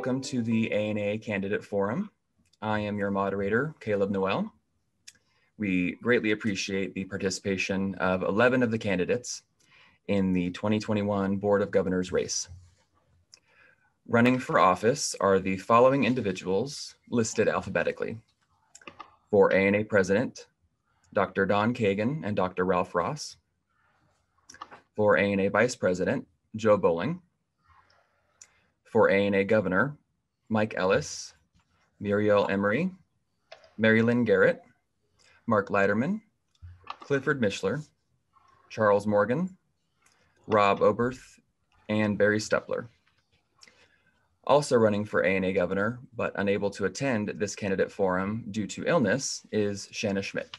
Welcome to the ANA Candidate Forum. I am your moderator, Caleb Noel. We greatly appreciate the participation of 11 of the candidates in the 2021 Board of Governors race. Running for office are the following individuals listed alphabetically. For ANA President, Dr. Don Kagin and Dr. Ralph Ross. For ANA Vice President, Joe Boling. For ANA Governor, Mike Ellis, Muriel Eymery, Lynn Garrett, Mark Lighterman, Clifford Mishler, Charles Morgan, Rob Oberth, and Barry Stuppler. Also running for ANA Governor, but unable to attend this candidate forum due to illness, is Shanna Schmidt.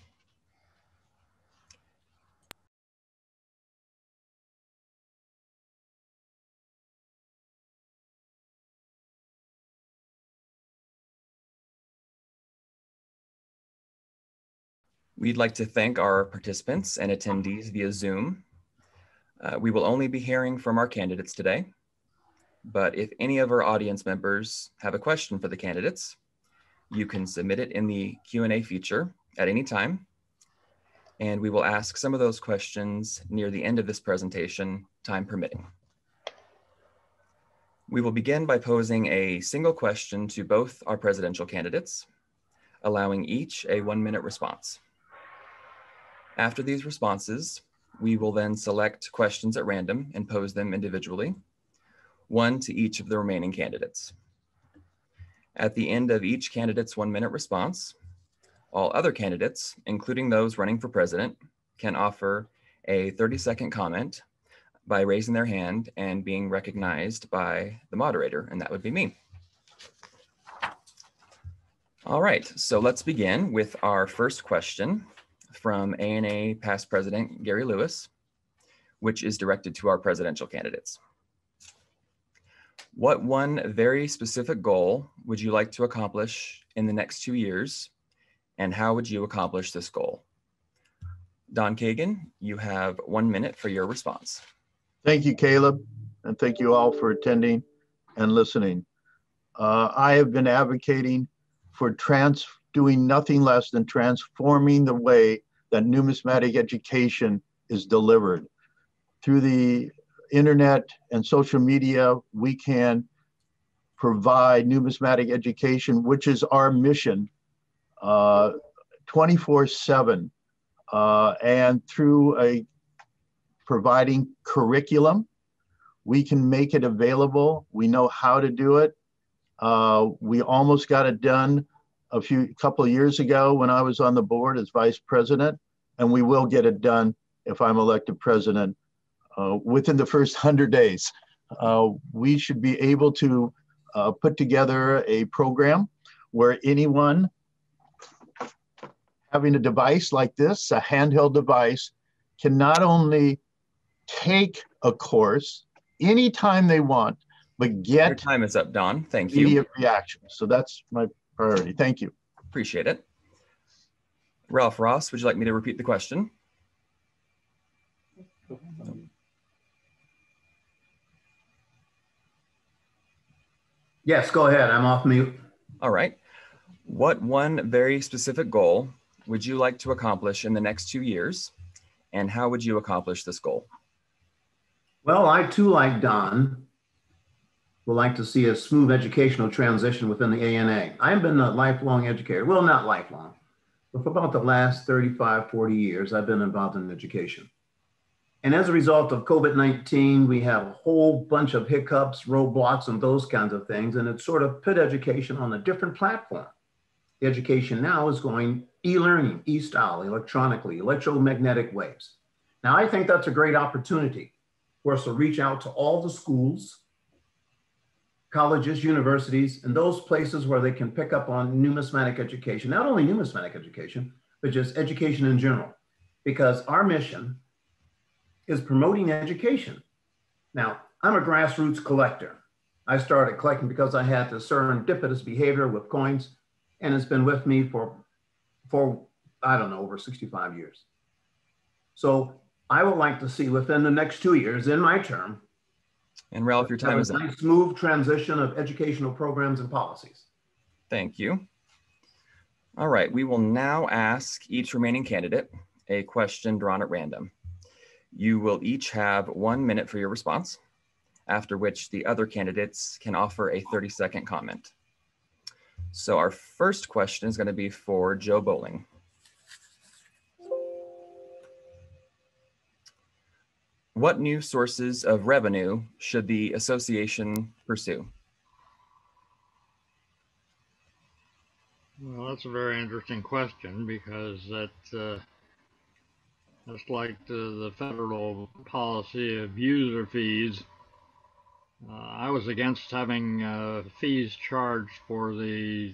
We'd like to thank our participants and attendees via Zoom. We will only be hearing from our candidates today, but if any of our audience members have a question for the candidates, you can submit it in the Q&A feature at any time, and we will ask some of those questions near the end of this presentation, time permitting. We will begin by posing a single question to both our presidential candidates, allowing each a 1-minute response. After these responses, we will then select questions at random and pose them individually, one to each of the remaining candidates. At the end of each candidate's 1-minute response, all other candidates, including those running for president, can offer a 30-second comment by raising their hand and being recognized by the moderator, and that would be me. All right, so let's begin with our first question from ANA past President Gary Lewis, which is directed to our presidential candidates. What one very specific goal would you like to accomplish in the next 2 years, and how would you accomplish this goal? Don Kagin, you have 1 minute for your response. Thank you, Caleb, and thank you all for attending and listening. I have been advocating for doing nothing less than transforming the way that numismatic education is delivered. Through the internet and social media, we can provide numismatic education, which is our mission, 24/7. And through providing curriculum, we can make it available. We know how to do it. We almost got it done a couple of years ago when I was on the board as vice president, and we will get it done if I'm elected president within the first 100 days. We should be able to put together a program where anyone having a device like this, a handheld device, can not only take a course anytime they want, but get— Your time is up, Don. Thank you. Immediate reaction. So that's my priority. Thank you. Appreciate it. Ralph Ross, would you like me to repeat the question? Yes, go ahead. I'm off mute. All right. What one very specific goal would you like to accomplish in the next 2 years, and how would you accomplish this goal? Well, I too, like Don, would like to see a smooth educational transition within the ANA. I've been a lifelong educator. Well, not lifelong, but for about the last 35, 40 years, I've been involved in education. And as a result of COVID-19, we have a whole bunch of hiccups, roadblocks, and those kinds of things. And it sort of put education on a different platform. The education now is going e-learning, e-style, electronically, electromagnetic waves. Now, I think that's a great opportunity for us to reach out to all the schools, colleges, universities, and those places where they can pick up on numismatic education, not only numismatic education, but just education in general, because our mission is promoting education. Now, I'm a grassroots collector. I started collecting because I had this serendipitous behavior with coins, and it's been with me for I don't know, over 65 years. So I would like to see within the next 2 years in my term, And Ralph, your time is up. Nice smooth transition of educational programs and policies. Thank you. All right, we will now ask each remaining candidate a question drawn at random. You will each have 1 minute for your response, after which the other candidates can offer a 30-second comment. So our first question is going to be for Joe Boling. What new sources of revenue should the association pursue? Well, that's a very interesting question because that's like the federal policy of user fees. I was against having fees charged for the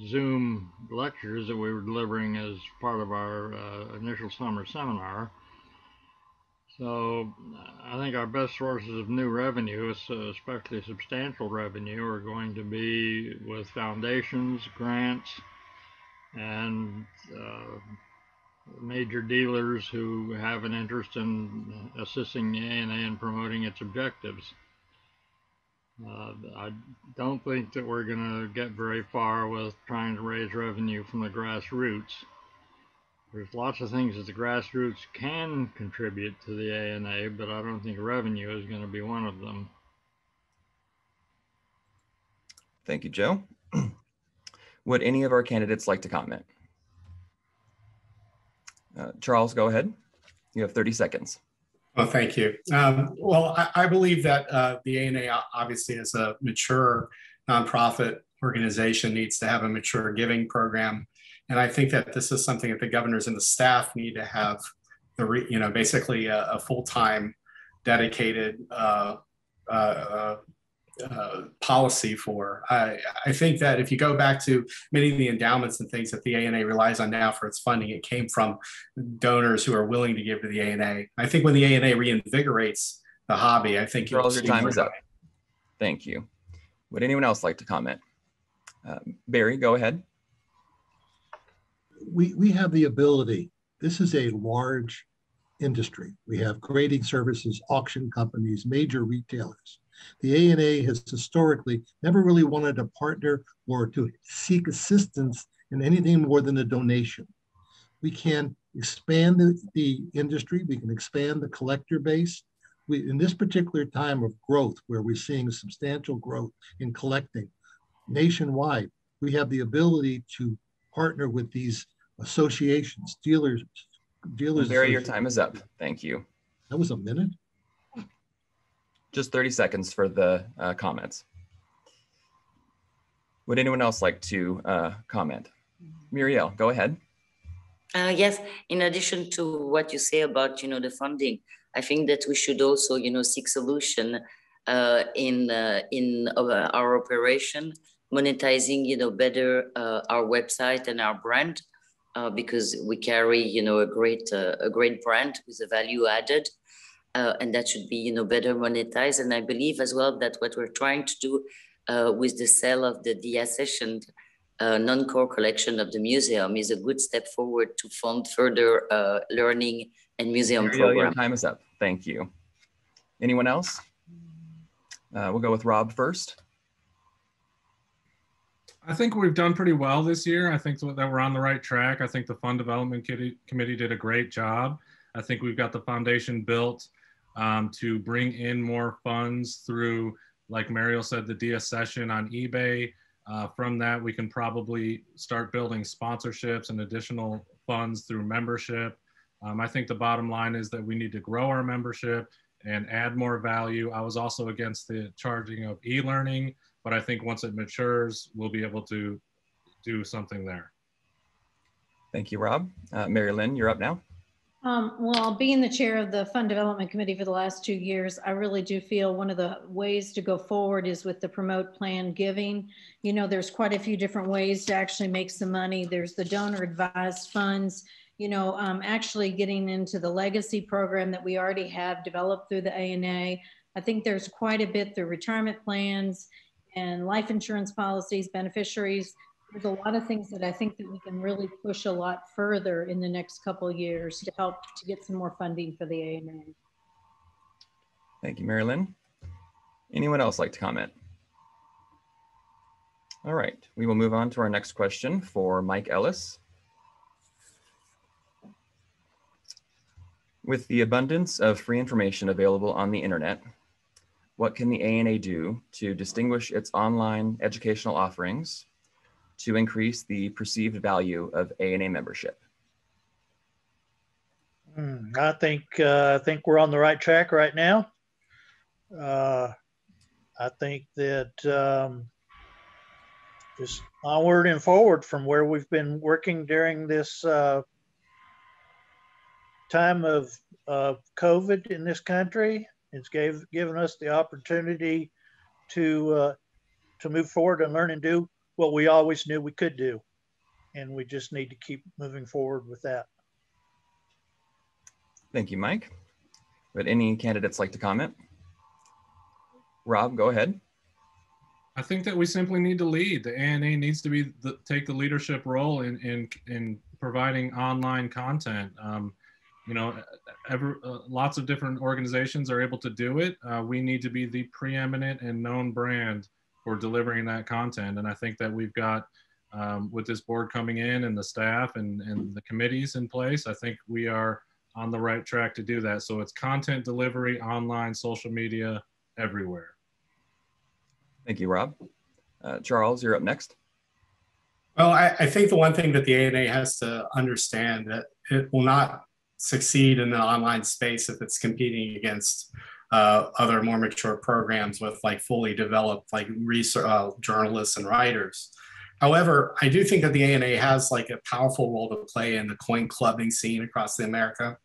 Zoom lectures that we were delivering as part of our initial summer seminar. So I think our best sources of new revenue, especially substantial revenue, are going to be with foundations, grants, and major dealers who have an interest in assisting the ANA in promoting its objectives. I don't think that we're going to get very far with trying to raise revenue from the grassroots. There's lots of things that the grassroots can contribute to the ANA, but I don't think revenue is going to be one of them. Thank you, Joe. Would any of our candidates like to comment? Charles, go ahead. You have 30 seconds. Well, thank you. Well, I believe that the ANA, obviously, as a mature nonprofit organization, needs to have a mature giving program. And I think that this is something that the governors and the staff need to have, basically a full-time dedicated policy for. I think that if you go back to many of the endowments and things that the ANA relies on now for its funding, it came from donors who are willing to give to the ANA. I think when the ANA reinvigorates the hobby, I think Charles, your time is up. Thank you. Would anyone else like to comment? Barry, go ahead. We have the ability. This is a large industry. We have grading services, auction companies, major retailers. The ANA has historically never really wanted to partner or to seek assistance in anything more than a donation. We can expand the industry. We can expand the collector base. In this particular time of growth, where we're seeing substantial growth in collecting nationwide, we have the ability to partner with these associations, dealers. Barry, your time is up. Thank you. That was a minute? Just 30 seconds for the comments. Would anyone else like to comment? Muriel, go ahead. Yes, in addition to what you say about, the funding, I think that we should also, seek solution in our operation, monetizing, better our website and our brand, because we carry, a great brand with a value added. And that should be, better monetized. And I believe as well that what we're trying to do with the sale of the deaccessioned non-core collection of the museum is a good step forward to fund further learning and museum program. Your time is up. Thank you. Anyone else? We'll go with Rob first. I think we've done pretty well this year. I think that we're on the right track. I think the Fund Development Committee did a great job. I think we've got the foundation built to bring in more funds through, like Muriel said, the deaccession on eBay. From that, we can probably start building sponsorships and additional funds through membership. I think the bottom line is that we need to grow our membership and add more value. I was also against the charging of e-learning, but I think once it matures, we'll be able to do something there. Thank you, Rob. Mary Lynn, you're up now. Well, being the chair of the Fund Development Committee for the last 2 years, I really do feel one of the ways to go forward is with the promote plan giving. There's quite a few different ways to actually make some money. There's the donor advised funds, actually getting into the legacy program that we already have developed through the ANA. I think there's quite a bit through retirement plans and life insurance policies, beneficiaries. There's a lot of things that I think that we can really push a lot further in the next couple of years to help to get some more funding for the ANA. Thank you, Mary Lynn. Anyone else like to comment? All right, we will move on to our next question for Mike Ellis. With the abundance of free information available on the internet, what can the ANA do to distinguish its online educational offerings to increase the perceived value of ANA membership? I think we're on the right track right now. I think that just onward and forward from where we've been working during this time of COVID in this country. It's given us the opportunity to move forward and learn and do what we always knew we could do. And we just need to keep moving forward with that. Thank you, Mike. Would any candidates like to comment? Rob, go ahead. I think that we simply need to lead. The ANA needs to take the leadership role in providing online content. You know, lots of different organizations are able to do it. We need to be the preeminent and known brand for delivering that content. And I think that we've got, with this board coming in and the staff and the committees in place, I think we are on the right track to do that. So it's content delivery, online, social media, everywhere. Thank you, Rob. Charles, you're up next. Well, I think the one thing that the ANA has to understand that it will not succeed in the online space if it's competing against other more mature programs with like fully developed like research journalists and writers. However, I do think that the ANA has like a powerful role to play in the coin clubbing scene across America.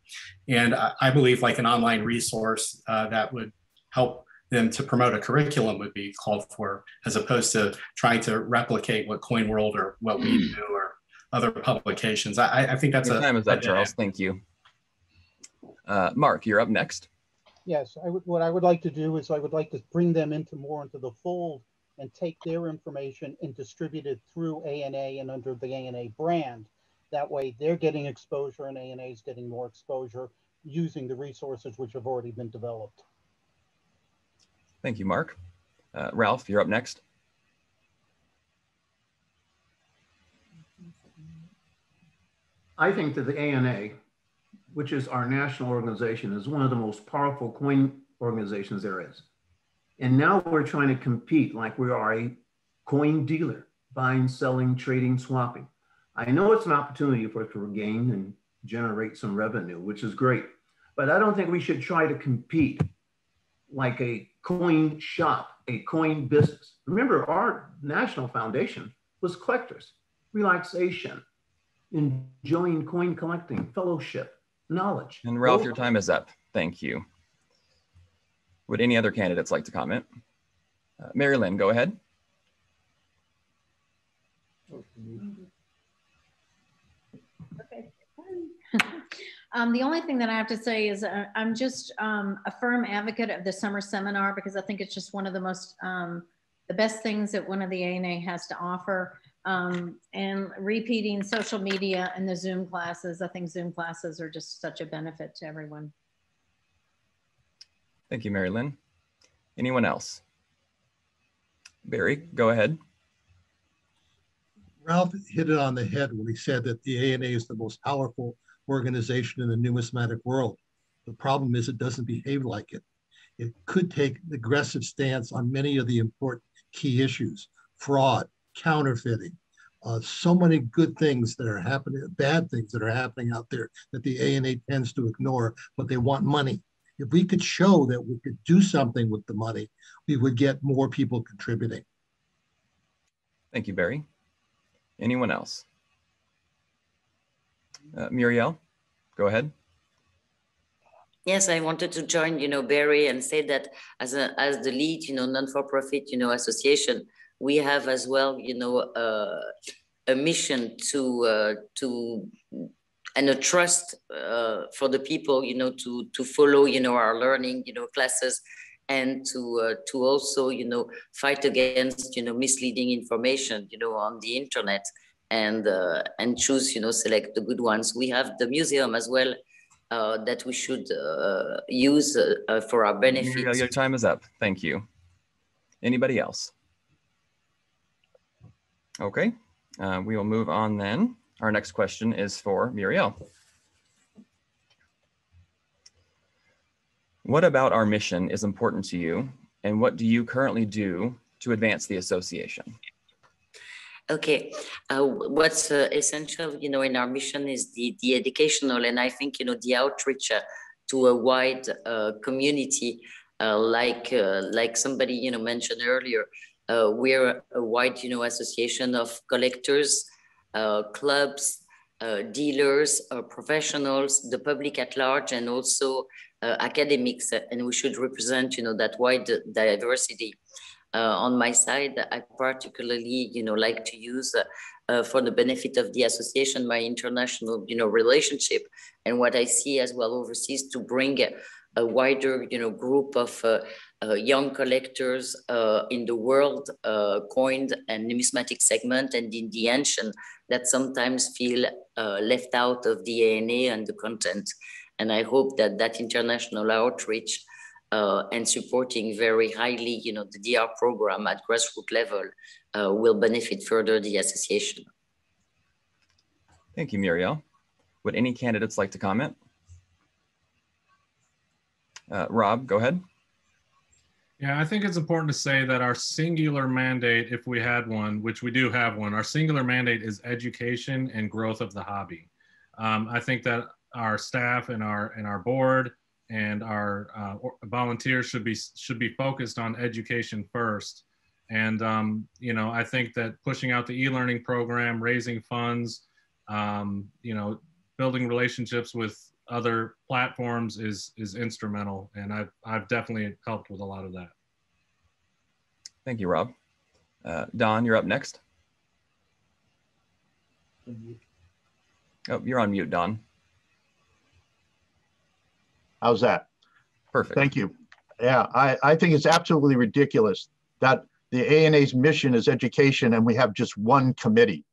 And I believe like an online resource that would help them to promote a curriculum would be called for, as opposed to trying to replicate what Coin World or what we do or other publications. I think that's Your time is up, Charles. Thank you. Mark, you're up next. Yes, what I would like to do is I would like to bring them more into the fold and take their information and distribute it through ANA and under the ANA brand. That way they're getting exposure and ANA is getting more exposure using the resources which have already been developed. Thank you, Mark. Ralph, you're up next. I think that the ANA, which is our national organization, is one of the most powerful coin organizations there is. And now we're trying to compete like we are a coin dealer, buying, selling, trading, swapping. I know it's an opportunity for us to regain and generate some revenue, which is great. But I don't think we should try to compete like a coin shop, a coin business. Remember, our national foundation was collectors, relaxation, enjoying coin collecting, fellowship, knowledge. And Ralph, your time is up. Thank you. Would any other candidates like to comment? Mary Lynn, go ahead. Okay. The only thing that I have to say is I'm just a firm advocate of the summer seminar because I think it's just one of the most, the best things that one of the ANA has to offer. And repeating social media and the Zoom classes, I think Zoom classes are just such a benefit to everyone. Thank you, Mary Lynn. Anyone else? Barry, go ahead. Ralph hit it on the head when he said that the ANA is the most powerful organization in the numismatic world. The problem is it doesn't behave like it. It could take an aggressive stance on many of the important key issues: fraud, counterfeiting, so many good things that are happening, bad things that are happening out there that the ANA tends to ignore, but they want money. If we could show that we could do something with the money, we would get more people contributing. Thank you, Barry. Anyone else? Muriel, go ahead. Yes, I wanted to join, Barry, and say that as the lead, non-for-profit, association, we have as well, a mission to and a trust for the people, to follow, our learning, classes, and to also, fight against, misleading information, on the internet, and choose, select the good ones. We have the museum as well, that we should use for our benefit. Muriel, your time is up. Thank you. Anybody else? Okay, we will move on then. Our next question is for Muriel. What about our mission is important to you, and what do you currently do to advance the association? Okay, what's essential, you know, in our mission is the educational, and I think, you know, the outreach to a wide community, like somebody, you know, mentioned earlier. We're a wide, you know, association of collectors, clubs, dealers, professionals, the public at large, and also academics, and we should represent, you know, that wide diversity. On my side, I particularly, you know, like to use for the benefit of the association, my international, you know, relationship, and what I see as well overseas to bring a wider, you know, group of young collectors in the world coined and numismatic segment and in the ancient that sometimes feel left out of the ANA and the content. And I hope that that international outreach and supporting very highly, you know, the DR program at grassroots level will benefit further the association. Thank you, Muriel. Would any candidates like to comment? Rob, go ahead. Yeah, I think it's important to say that our singular mandate, if we had one, which we do have one, our singular mandate is education and growth of the hobby. I think that our staff and our board and our volunteers should be focused on education first. And you know, I think that pushing out the e-learning program, raising funds, you know, building relationships with other platforms is instrumental, and I've definitely helped with a lot of that. Thank you, Rob. Don, you're up next. Oh, you're on mute, Don. How's that? Perfect. Thank you. Yeah, I think it's absolutely ridiculous that the ANA's mission is education and we have just one committee.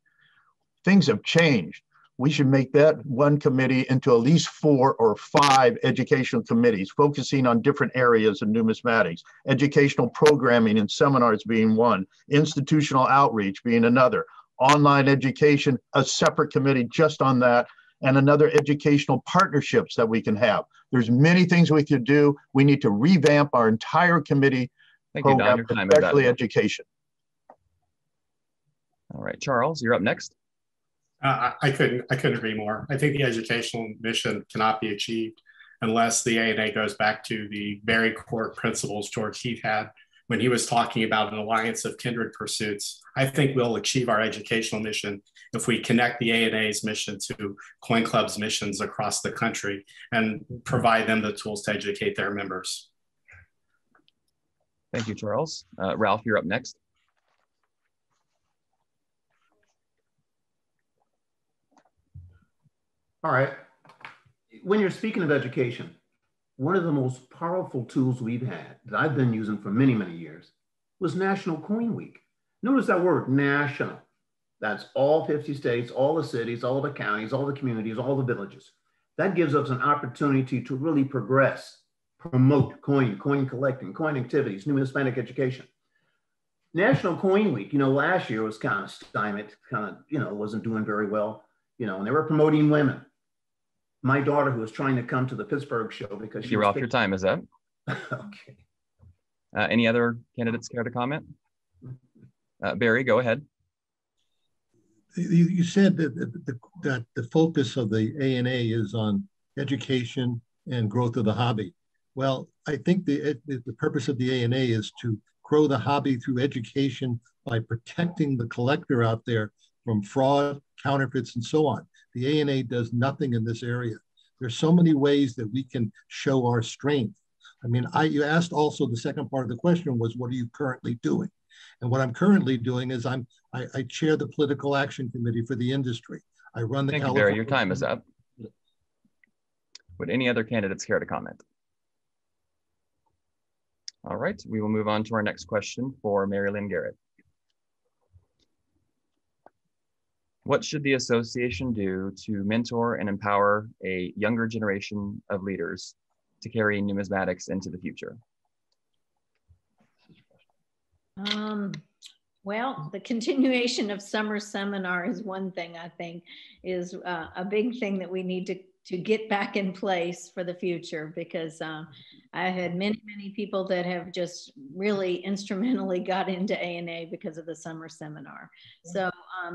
Things have changed. We should make that one committee into at least 4 or 5 educational committees focusing on different areas of numismatics, educational programming and seminars being one, institutional outreach being another, online education, a separate committee just on that, and another educational partnerships that we can have. There's many things we could do. We need to revamp our entire committee program, especially education. All right, Charles, you're up next. I couldn't agree more. I think the educational mission cannot be achieved unless the ANA goes back to the very core principles George Heath had when he was talking about an alliance of kindred pursuits. I think we'll achieve our educational mission if we connect the ANA's mission to coin clubs' missions across the country and provide them the tools to educate their members. Thank you, Charles. Ralph, you're up next. All right. When you're speaking of education, one of the most powerful tools we've had that I've been using for many, many years was National Coin Week. Notice that word, national. That's all 50 states, all the cities, all the counties, all the communities, all the villages. That gives us an opportunity to really progress, promote coin collecting, coin activities, numismatic education. National Coin Week, you know, last year was kind of stymied, you know, wasn't doing very well, you know, and they were promoting women. My daughter, who was trying to come to the Pittsburgh show because you're off your time, is that? Okay. Any other candidates care to comment? Barry, go ahead. You said that the focus of the ANA is on education and growth of the hobby. Well, I think the purpose of the ANA is to grow the hobby through education by protecting the collector out there from fraud, counterfeits, and so on. The ANA does nothing in this area. There's so many ways that we can show our strength. I mean, you asked also, the second part of the question was, what are you currently doing? And what I'm currently doing is I chair the political action committee for the industry. I run the— Thank you, Barry. Your time is up. Would any other candidates care to comment? All right, we will move on to our next question for Mary Lynn Garrett. What should the association do to mentor and empower a younger generation of leaders to carry numismatics into the future? Well, the continuation of summer seminar is one thing I think is a big thing that we need to get back in place for the future, because I had many people that have just really instrumentally got into ANA because of the summer seminar. So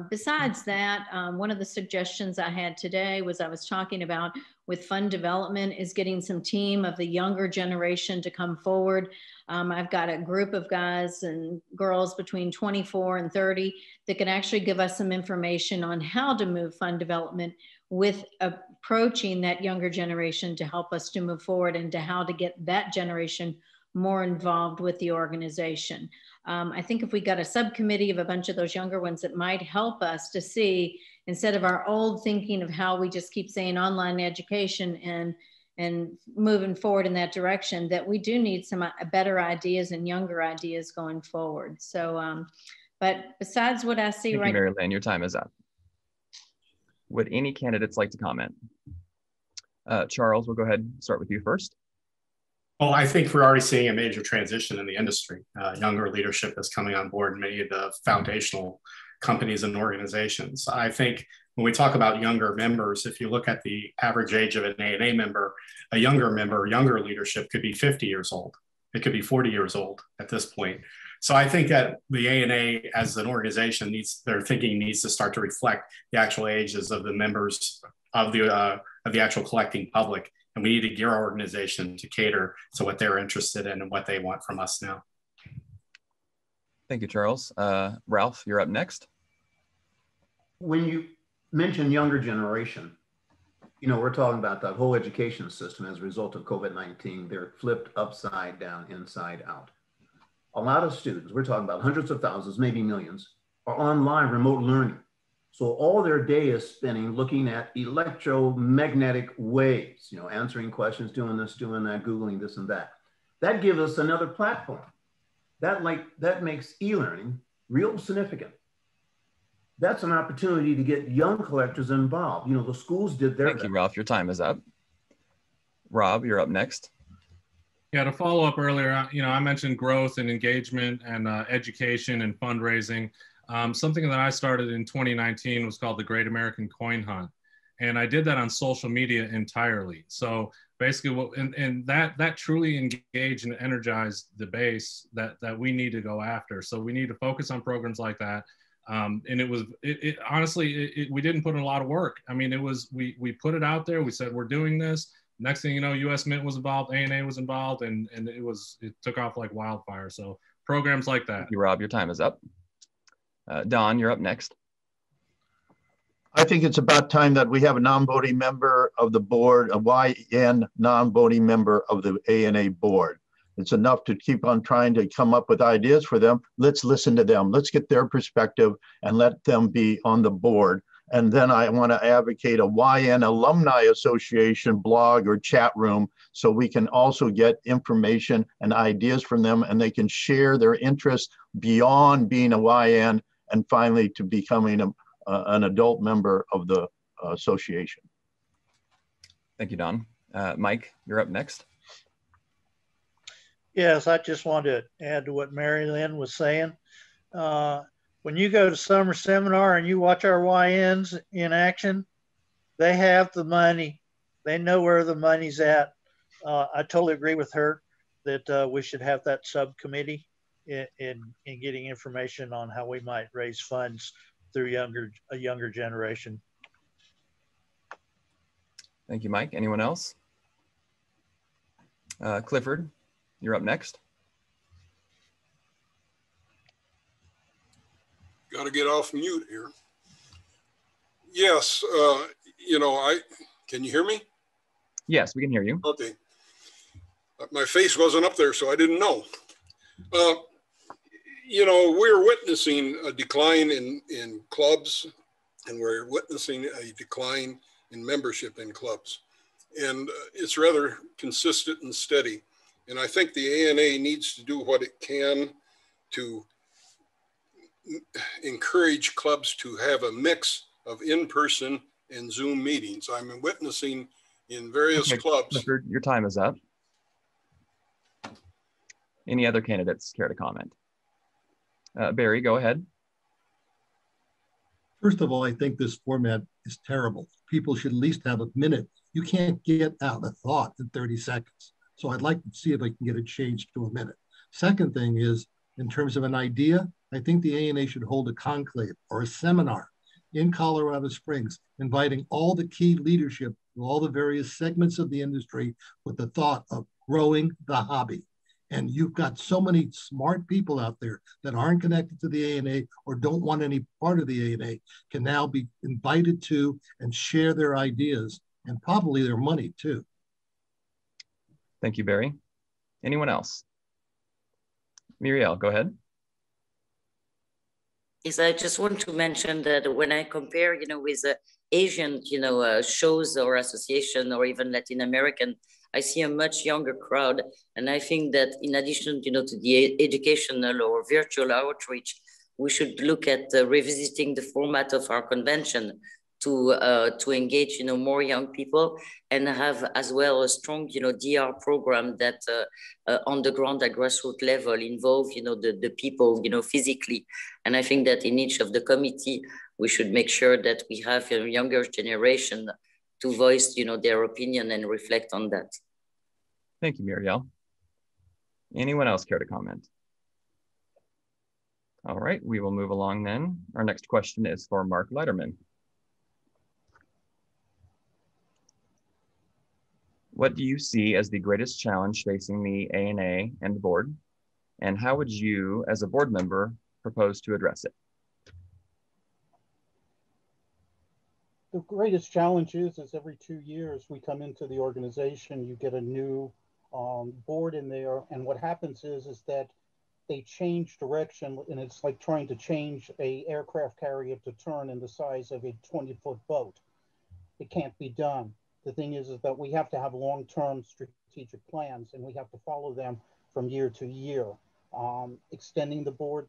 besides that, one of the suggestions I had today was I was talking about with fund development is getting some team of the younger generation to come forward. I've got a group of guys and girls between 24 and 30 that can actually give us some information on how to move fund development with approaching that younger generation to help us to move forward and to how to get that generation more involved with the organization. I think if we got a subcommittee of a bunch of those younger ones, it might help us to see, instead of our old thinking of how we just keep saying online education and moving forward in that direction, that we do need some better ideas and younger ideas going forward. So, but besides what I see right now. Mary Lynn, your time is up. Would any candidates like to comment? Charles, we'll go ahead and start with you first. Well, I think we're already seeing a major transition in the industry. Younger leadership is coming on board in many of the foundational companies and organizations. I think when we talk about younger members, if you look at the average age of an ANA member, a younger member, younger leadership could be 50 years old. It could be 40 years old at this point. So I think that the ANA as an organization their thinking needs to start to reflect the actual ages of the members of the actual collecting public. And we need to gear our organization to cater to what they're interested in and what they want from us now. Thank you, Charles. Ralph, you're up next. When you mention younger generation, you know, we're talking about the whole education system as a result of COVID-19. They're flipped upside down, inside out. A lot of students, we're talking about hundreds of thousands, maybe millions, are online remote learning. So all their day is spending looking at electromagnetic waves, you know, answering questions, doing this, doing that, Googling this and that. That gives us another platform. That makes e-learning real significant. That's an opportunity to get young collectors involved. You know, the schools did their Thank you, Ralph. Your time is up. Rob, you're up next. Yeah, to follow up earlier, you know, I mentioned growth and engagement and education and fundraising. Something that I started in 2019 was called the Great American Coin Hunt. And I did that on social media entirely. So basically, and that truly engaged and energized the base that we need to go after. So we need to focus on programs like that. And honestly, we didn't put in a lot of work. I mean, we put it out there. We said, we're doing this. Next thing you know, US Mint was involved, ANA was involved, and it took off like wildfire. So programs like that. Thank you, Rob. Your time is up. Don, you're up next. I think it's about time that we have a non-voting member of the board, a YN non-voting member of the ANA board. It's enough to keep on trying to come up with ideas for them. Let's listen to them. Let's get their perspective and let them be on the board. And then I want to advocate a YN Alumni Association blog or chat room so we can also get information and ideas from them, and they can share their interests beyond being a YN and finally to becoming an adult member of the association. Thank you, Don. Mike, you're up next. Yes, I just wanted to add to what Mary Lynn was saying. When you go to summer seminar and you watch our YNs in action, they have the money. They know where the money's at. I totally agree with her that we should have that subcommittee in getting information on how we might raise funds through a younger generation. Thank you, Mike. Anyone else? Clifford, you're up next. Got to get off mute here. Yes, you know, can you hear me? Yes, we can hear you. Okay. My face wasn't up there, so I didn't know. You know, we're witnessing a decline in clubs, and we're witnessing a decline in membership in clubs. And it's rather consistent and steady. And I think the ANA needs to do what it can to encourage clubs to have a mix of in-person and Zoom meetings. I'm witnessing in various clubs. Clifford, your time is up. Any other candidates care to comment? Barry, go ahead. First of all, I think this format is terrible. People should at least have a minute. You can't get out a thought in 30 seconds. So I'd like to see if I can get it changed to a minute. Second thing is, in terms of an idea, I think the ANA should hold a conclave or a seminar in Colorado Springs, inviting all the key leadership of all the various segments of the industry with the thought of growing the hobby. And you've got so many smart people out there that aren't connected to the ANA or don't want any part of the ANA can now be invited to and share their ideas and probably their money too. Thank you, Barry. Anyone else? Muriel, go ahead. Yes, I just want to mention that when I compare, with Asian, shows or association or even Latin American, I see a much younger crowd. And I think that in addition, to the educational or virtual outreach, we should look at revisiting the format of our convention to engage, more young people and have as well a strong, DR program that on the ground at grassroots level involve, the people, physically. And I think that in each of the committee, we should make sure that we have a younger generation to voice, their opinion and reflect on that. Thank you, Muriel. Anyone else care to comment? All right, we will move along then. Our next question is for Mark Lighterman. What do you see as the greatest challenge facing the ANA and the board? And how would you, as a board member, propose to address it? The greatest challenge is every 2 years we come into the organization, you get a new board in there. And what happens is that they change direction, and it's like trying to change a aircraft carrier to turn in the size of a 20-foot boat. It can't be done. The thing is that we have to have long-term strategic plans, and we have to follow them from year to year. Extending the board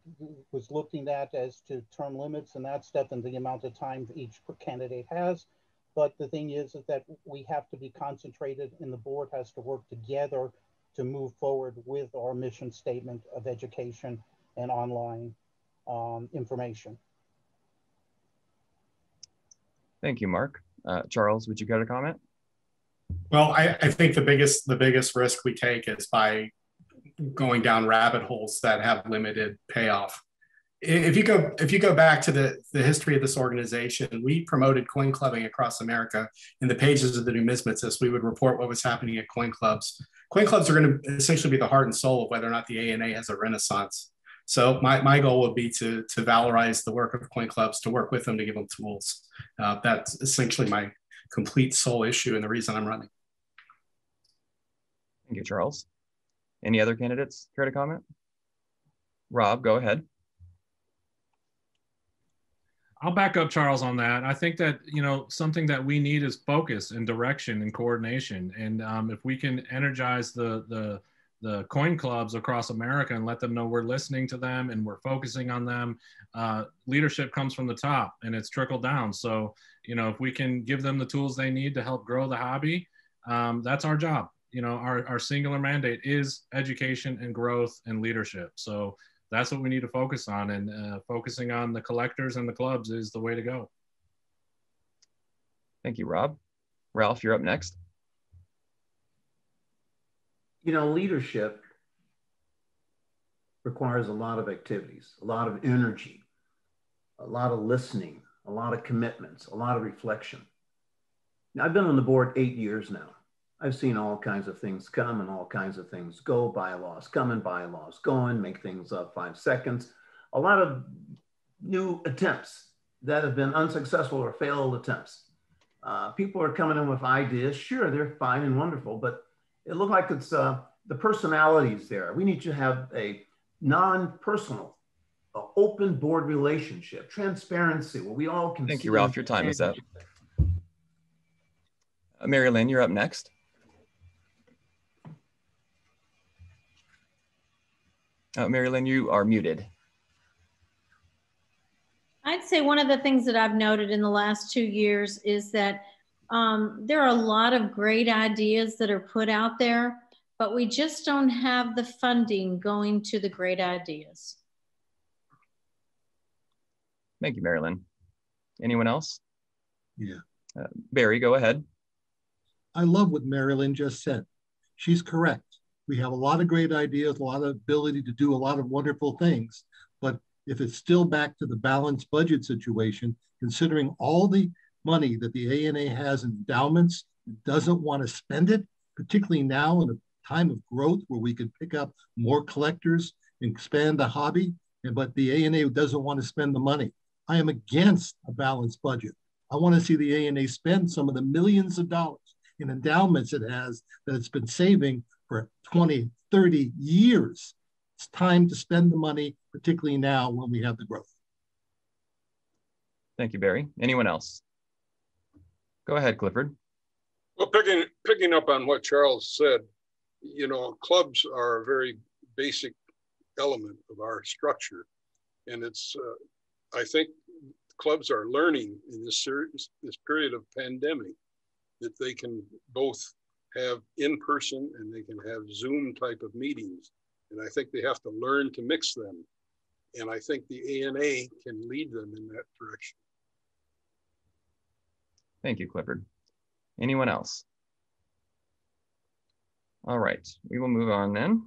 was looking at as to term limits and that stuff and the amount of time each candidate has. But the thing is that we have to be concentrated, and the board has to work together to move forward with our mission statement of education and online information. Thank you, Mark. Charles, would you care to comment? Well, I think the biggest risk we take is by going down rabbit holes that have limited payoff. If you go back to the history of this organization, we promoted coin clubbing across America. In the pages of the Numismatist, we would report what was happening at coin clubs. Coin clubs are going to essentially be the heart and soul of whether or not the ANA has a renaissance. So my goal would be to valorize the work of coin clubs, to work with them, to give them tools. That's essentially my complete sole issue and the reason I'm running. Thank you, Charles. Any other candidates care to comment? Rob, go ahead. I'll back up Charles on that. I think that, something that we need is focus and direction and coordination. And if we can energize the coin clubs across America and let them know we're listening to them and we're focusing on them, leadership comes from the top and it's trickled down. So, if we can give them the tools they need to help grow the hobby, that's our job. Our singular mandate is education and growth and leadership. So that's what we need to focus on, and focusing on the collectors and the clubs is the way to go. Thank you, Rob. Ralph, you're up next. Leadership requires a lot of activities, a lot of energy, a lot of listening, a lot of commitments, a lot of reflection. Now, I've been on the board 8 years now. I've seen all kinds of things come and all kinds of things go, bylaws come and bylaws go and make things up 5 seconds. A lot of new attempts that have been unsuccessful or failed attempts. People are coming in with ideas. Sure, they're fine and wonderful, but it looks like it's the personalities there. We need to have a non-personal, open board relationship, transparency, where we all can. Thank you, Ralph. Your time is up. Mary Lynn, you're up next. Mary Lynn, you are muted. I'd say one of the things that I've noted in the last 2 years is that there are a lot of great ideas that are put out there, but we just don't have the funding going to the great ideas. Thank you, Marilyn. Anyone else? Yeah. Barry, go ahead. I love what Marilyn just said. She's correct. We have a lot of great ideas, a lot of ability to do a lot of wonderful things, but if it's still back to the balanced budget situation, considering all the money that the ANA has in endowments, doesn't want to spend it, particularly now in a time of growth where we could pick up more collectors and expand the hobby, but the ANA doesn't want to spend the money. I am against a balanced budget. I want to see the ANA spend some of the millions of dollars in endowments it has that it's been saving for 20, 30 years. It's time to spend the money, particularly now when we have the growth. Thank you, Barry. Anyone else? Go ahead, Clifford. Well, picking up on what Charles said, you know, clubs are a very basic element of our structure. And it's, I think clubs are learning in this period of pandemic that they can both have in-person and they can have Zoom type of meetings. And I think they have to learn to mix them. And I think the ANA can lead them in that direction. Thank you, Clifford. Anyone else? All right, we will move on then.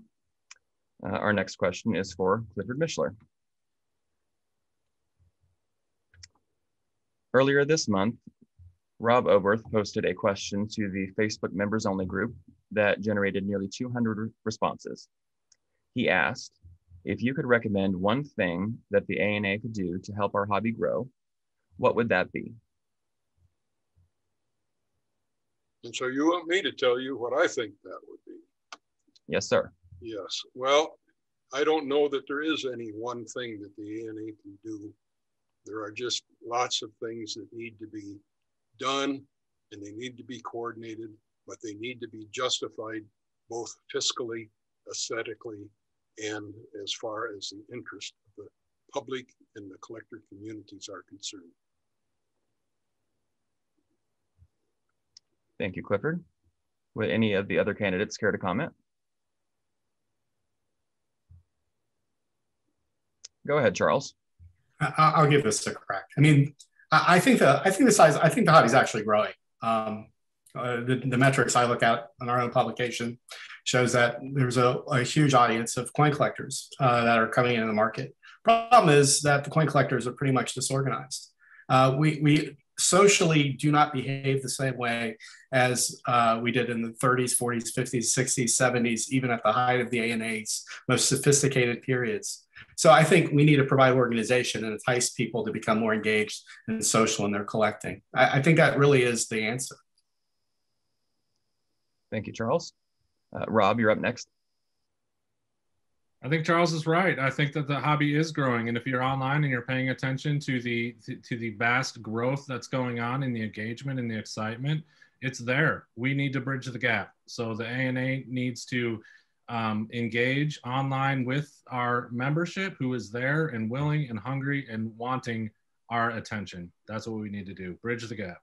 Our next question is for Clifford Mishler. Earlier this month, Rob Oberth posted a question to the Facebook members only group that generated nearly 200 responses. He asked, if you could recommend one thing that the ANA could do to help our hobby grow, what would that be? And so you want me to tell you what I think that would be? Yes, sir. Yes. Well, I don't know that there is any one thing that the ANA can do. There are just lots of things that need to be done and they need to be coordinated, but they need to be justified both fiscally, aesthetically, and as far as the interest of the public and the collector communities are concerned. Thank you, Clifford. Would any of the other candidates care to comment? Go ahead, Charles. I'll give this a crack. I mean, I think the hobby is actually growing. The metrics I look at on our own publication shows that there's a huge audience of coin collectors that are coming into the market. Problem is that the coin collectors are pretty much disorganized. We socially do not behave the same way as we did in the 30s, 40s, 50s, 60s, 70s, even at the height of the ANA's most sophisticated periods. So I think we need to provide organization and entice people to become more engaged and social in their collecting. I think that really is the answer. Thank you, Charles. Rob, you're up next. I think Charles is right. I think that the hobby is growing, and if you're online and you're paying attention to the vast growth that's going on in the engagement and the excitement, it's there. We need to bridge the gap. So the ANA needs to engage online with our membership who is there and willing and hungry and wanting our attention. That's what we need to do, bridge the gap.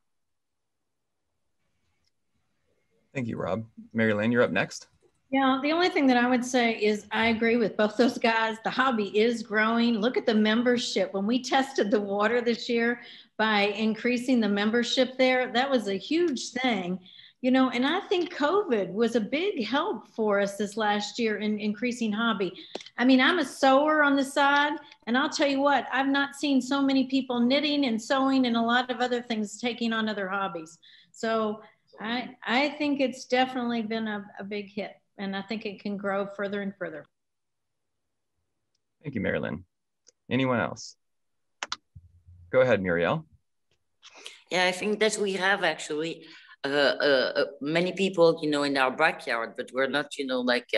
Thank you, Rob. Mary Lynn, you're up next. Yeah, the only thing that I would say is I agree with both those guys. The hobby is growing. Look at the membership. When we tested the water this year by increasing the membership there, that was a huge thing. You know, and I think COVID was a big help for us this last year in increasing hobby. I mean, I'm a sewer on the side, and I'll tell you what, I've not seen so many people knitting and sewing and a lot of other things taking on other hobbies. So I think it's definitely been a big hit, and I think it can grow further and further. Thank you, Mary Lynn. Anyone else? Go ahead, Muriel. Yeah, I think that we have actually many people, you know, in our backyard, but we're not, you know, like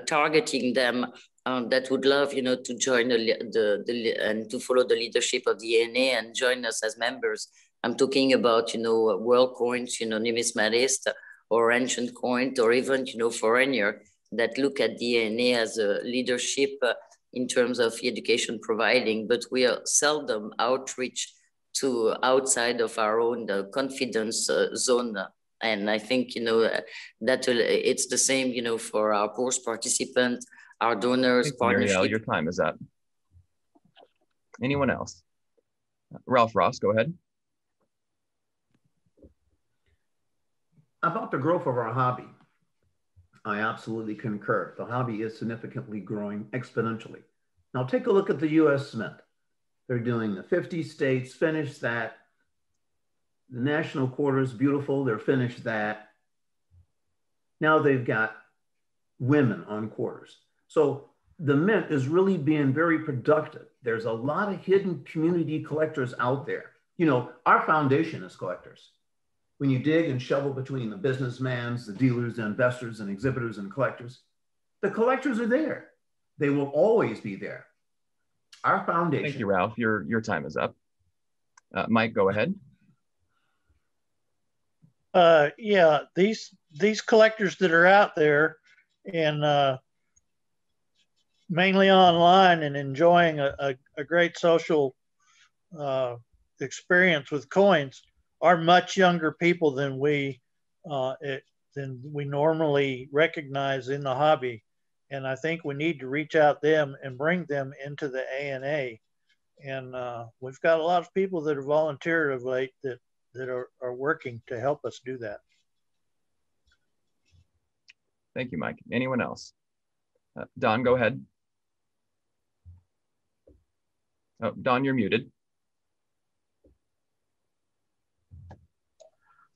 targeting them that would love, you know, to join and to follow the leadership of the ANA and join us as members. I'm talking about, you know, world coins, you know, numismatist or ancient coin, or even, you know, foreigner that look at the ANA as a leadership in terms of education providing, but we are seldom outreach to outside of our own confidence zone. And I think, that it's the same, for our course participants, our donors, partnerships. Muriel, your time is up. Anyone else? Ralph Ross, go ahead. About the growth of our hobby, I absolutely concur. The hobby is significantly growing exponentially. Now take a look at the U.S. Mint. They're doing the 50 states, finished that. The national quarter is beautiful, they're finished that. Now they've got women on quarters. So the Mint is really being very productive. There's a lot of hidden community collectors out there. Our foundation is collectors. When you dig and shovel between the businessmans, the dealers, the investors, and exhibitors and collectors, the collectors are there. They will always be there. Our foundation. Thank you, Ralph. Your time is up. Mike, go ahead. Yeah, these collectors that are out there and mainly online and enjoying a great social experience with coins are much younger people than we normally recognize in the hobby. And I think we need to reach out them and bring them into the ANA. And we've got a lot of people that have volunteered of late that are working to help us do that. Thank you, Mike. Anyone else? Don, go ahead. Oh, Don, you're muted.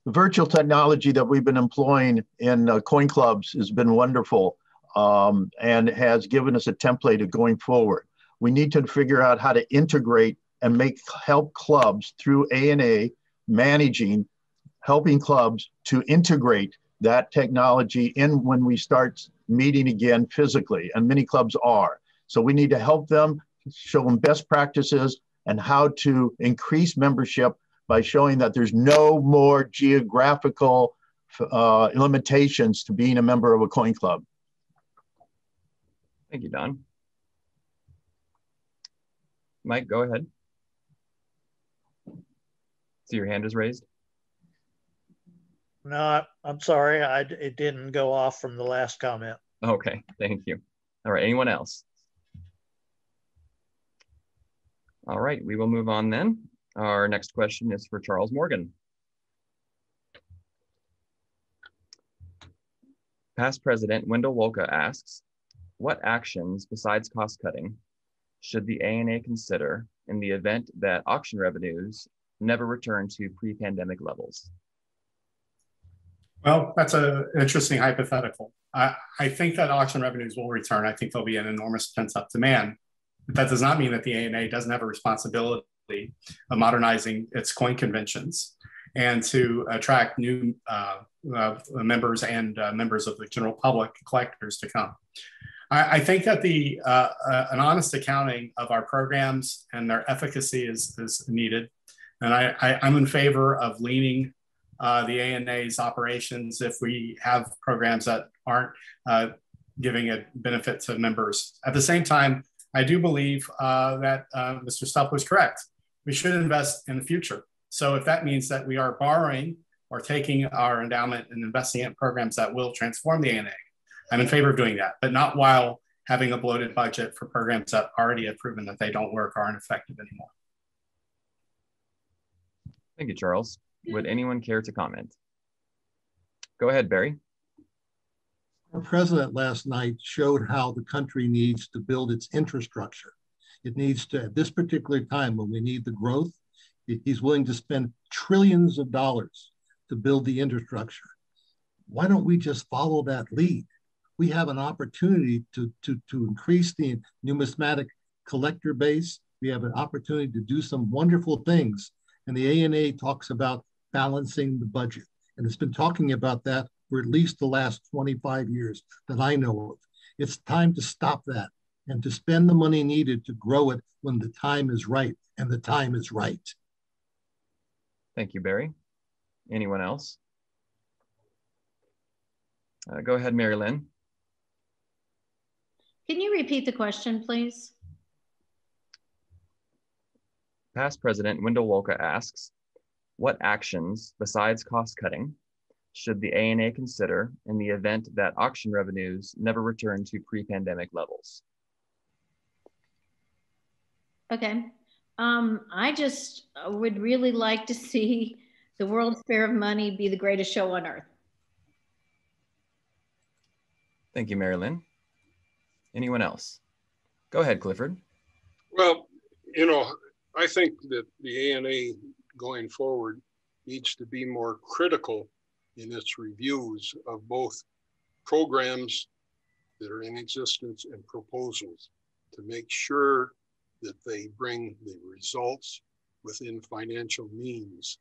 The virtual technology that we've been employing in coin clubs has been wonderful and has given us a template of going forward. We need to figure out how to integrate and help clubs through ANA helping clubs to integrate that technology in when we start meeting again physically, and many clubs are. So we need to help them, show them best practices and how to increase membership by showing that there's no more geographical limitations to being a member of a coin club. Thank you, Don. Mike, go ahead. See, your hand is raised. No, I'm sorry. It didn't go off from the last comment. Okay, thank you. All right, anyone else? All right, we will move on then. Our next question is for Charles Morgan. Past President Wendell Wolka asks, what actions besides cost cutting should the ANA consider in the event that auction revenues never return to pre-pandemic levels? Well, that's an interesting hypothetical. I think that auction revenues will return. I think there'll be an enormous pent-up demand. But that does not mean that the ANA doesn't have a responsibility of modernizing its coin conventions and to attract new members and members of the general public, collectors to come. I think that an honest accounting of our programs and their efficacy is needed. And I'm in favor of leaning the ANA's operations if we have programs that aren't giving a benefit to members. At the same time, I do believe that Mr. Stuppler is correct. We should invest in the future. So if that means that we are borrowing or taking our endowment and investing in programs that will transform the ANA, I'm in favor of doing that, but not while having a bloated budget for programs that already have proven that they don't work or aren't effective anymore. Thank you, Charles. Would anyone care to comment? Go ahead, Barry. Our president last night showed how the country needs to build its infrastructure. It needs to, at this particular time when we need the growth, he's willing to spend trillions of dollars to build the infrastructure. Why don't we just follow that lead? We have an opportunity to increase the numismatic collector base. We have an opportunity to do some wonderful things. And the ANA talks about balancing the budget. And it's been talking about that for at least the last 25 years that I know of. It's time to stop that and to spend the money needed to grow it when the time is right, and the time is right. Thank you, Barry. Anyone else? Go ahead, Mary Lynn. Can you repeat the question, please? Past President Wendell Wolka asks, what actions besides cost cutting should the ANA consider in the event that auction revenues never return to pre-pandemic levels? Okay. I just would really like to see the World's Fair of Money be the greatest show on earth. Thank you, Mary Lynn. Anyone else? Go ahead, Clifford. Well, you know, I think that the ANA going forward needs to be more critical in its reviews of both programs that are in existence and proposals to make sure that they bring the results within financial means.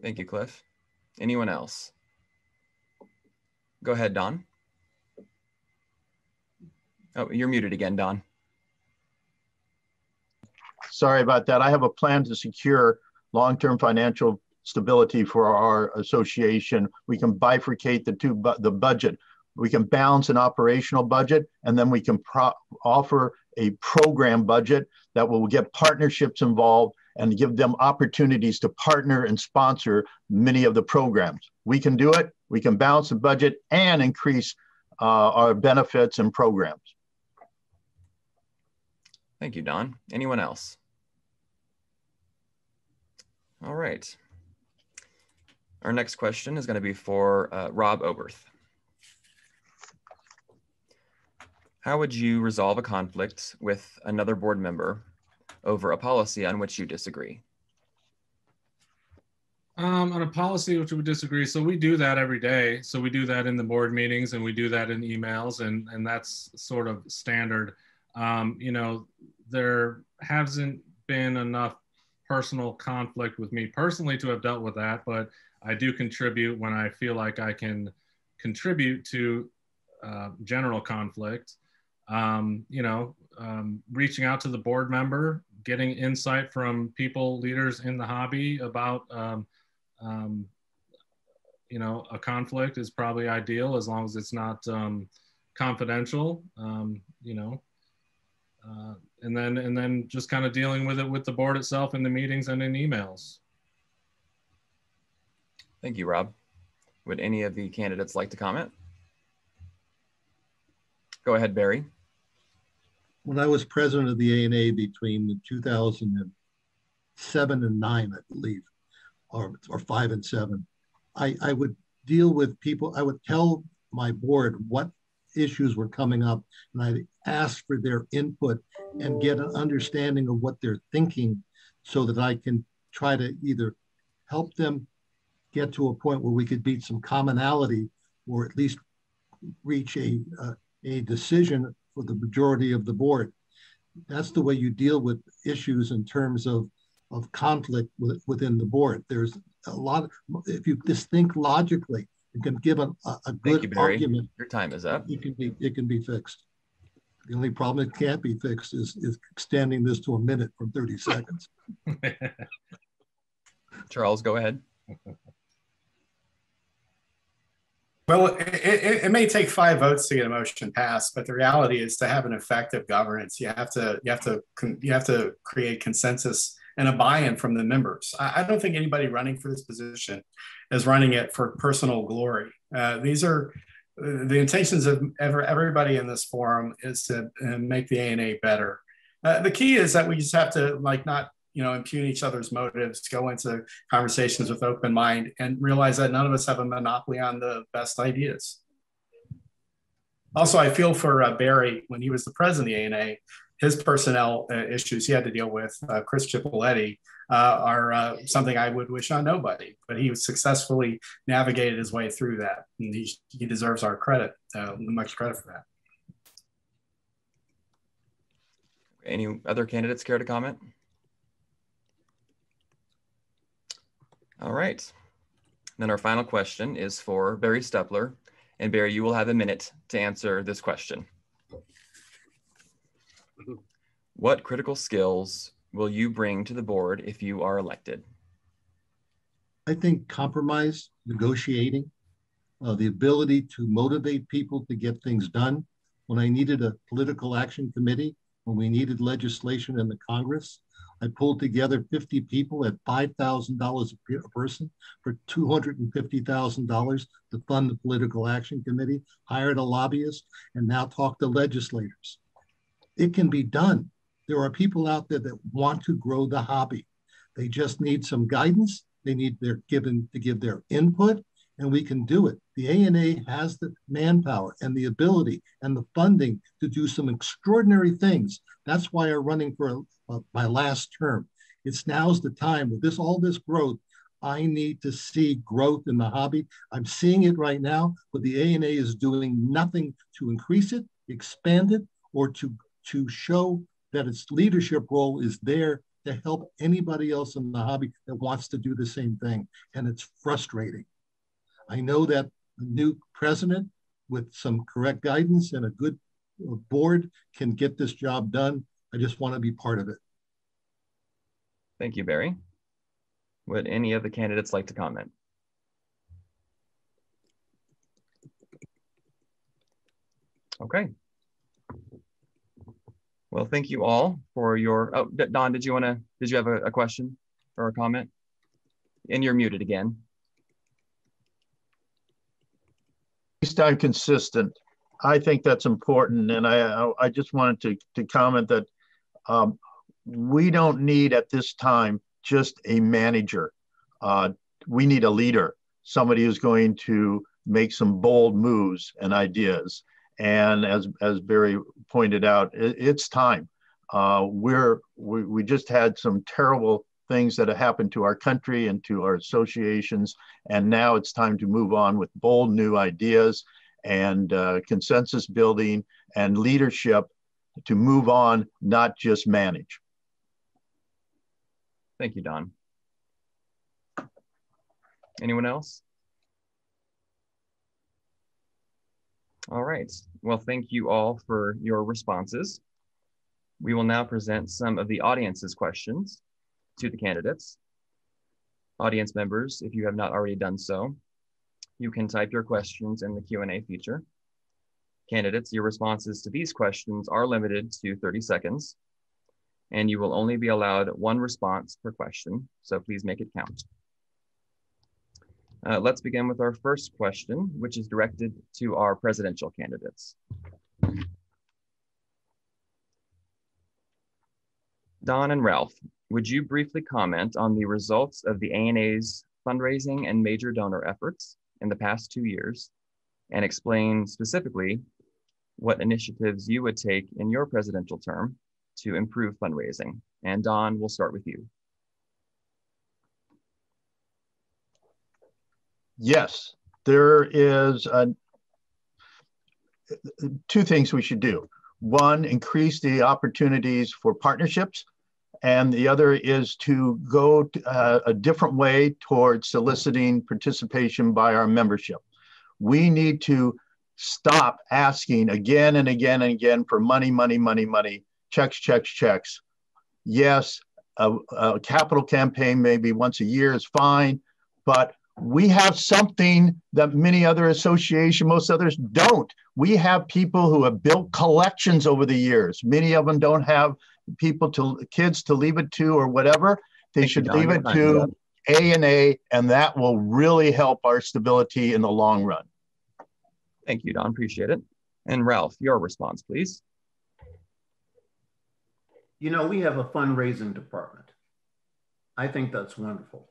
Thank you, Cliff. Anyone else? Go ahead, Don. Oh, you're muted again, Don. Sorry about that. I have a plan to secure long-term financial stability for our association. We can bifurcate the budget. We can balance an operational budget, and then we can offer a program budget that will get partnerships involved and give them opportunities to partner and sponsor many of the programs. We can do it. We can balance the budget and increase our benefits and programs. Thank you, Don. Anyone else? All right. Our next question is going to be for Rob Oberth. How would you resolve a conflict with another board member over a policy on which you disagree? On a policy which we disagree, so we do that every day. So we do that in the board meetings and we do that in emails, and that's sort of standard. You know, there hasn't been enough personal conflict with me personally to have dealt with that, but I do contribute when I feel like I can contribute to general conflict. You know, reaching out to the board member, getting insight from people, leaders in the hobby about, you know, a conflict is probably ideal as long as it's not confidential, you know, and then just kind of dealing with it with the board itself in the meetings and in emails. Thank you, Rob. Would any of the candidates like to comment? Go ahead, Barry. When I was president of the ANA between 2007 and 9, I believe, or 5 and 7, I would deal with people. I would tell my board what issues were coming up, and I'd ask for their input and get an understanding of what they're thinking so that I can try to either help them get to a point where we could meet some commonality or at least reach a decision for the majority of the board. That's the way you deal with issues in terms of conflict within the board. There's a lot of, if you just think logically, you can give a good argument. Your time is up. It can be fixed. The only problem it can't be fixed is extending this to a minute from 30 seconds. Charles, go ahead. Well, it may take 5 votes to get a motion passed, but the reality is to have an effective governance, you have to create consensus and a buy-in from the members. I don't think anybody running for this position is running it for personal glory. These are the intentions of everybody in this forum is to make the ANA better. The key is that we just have to not impugn each other's motives, go into conversations with open mind, and realize that none of us have a monopoly on the best ideas. Also, I feel for Barry when he was the president of the ANA, his personnel issues he had to deal with, Chris Cipoletti, are something I would wish on nobody, but he successfully navigated his way through that. And he deserves our credit, much credit for that. Any other candidates care to comment? All right. Then our final question is for Barry Stuppler. And Barry, you will have a minute to answer this question. What critical skills will you bring to the board if you are elected? I think compromise, negotiating, the ability to motivate people to get things done. When I needed a political action committee, when we needed legislation in the Congress, I pulled together 50 people at $5,000 a person for $250,000 to fund the political action committee, hired a lobbyist, and now talk to legislators. It can be done. There are people out there that want to grow the hobby. They just need some guidance. They need their to give their input, and we can do it. The ANA has the manpower and the ability and the funding to do some extraordinary things. That's why I'm running for my last term. Now's the time with all this growth. I need to see growth in the hobby. I'm seeing it right now, but the ANA is doing nothing to increase it, expand it, or to show that its leadership role is there to help anybody else in the hobby that wants to do the same thing. And it's frustrating. I know that a new president with some correct guidance and a good board can get this job done. I just want to be part of it. Thank you, Barry. Would any of the candidates like to comment? Okay. Well, thank you all for your, oh, Don, did you have a question or a comment? And you're muted again. Least I'm consistent. I think that's important. And I just wanted to comment that we don't need at this time just a manager. We need a leader, somebody who's going to make some bold moves and ideas. And as Barry pointed out, it's time. We just had some terrible things that have happened to our country and to our associations. And now it's time to move on with bold new ideas and consensus building and leadership to move on, not just manage. Thank you, Don. Anyone else? All right. Well, thank you all for your responses. We will now present some of the audience's questions to the candidates. Audience members, if you have not already done so, you can type your questions in the Q&A feature. Candidates, your responses to these questions are limited to 30 seconds, and you will only be allowed one response per question, so please make it count. Let's begin with our first question, which is directed to our presidential candidates. Don and Ralph, would you briefly comment on the results of the ANA's fundraising and major donor efforts in the past 2 years, and explain specifically what initiatives you would take in your presidential term to improve fundraising? And Don, we'll start with you. Yes, there is two things we should do. One, increase the opportunities for partnerships, and the other is to go a different way towards soliciting participation by our membership. We need to stop asking again and again and again for money, money, money, money, checks, checks, checks. Yes, a capital campaign maybe once a year is fine, but we have something that many other associations, most others don't. We have people who have built collections over the years. Many of them don't have kids to leave it to or whatever. They should leave it to ANA, and that will really help our stability in the long run. Thank you, Don, appreciate it. And Ralph, your response, please. You know, we have a fundraising department. I think that's wonderful.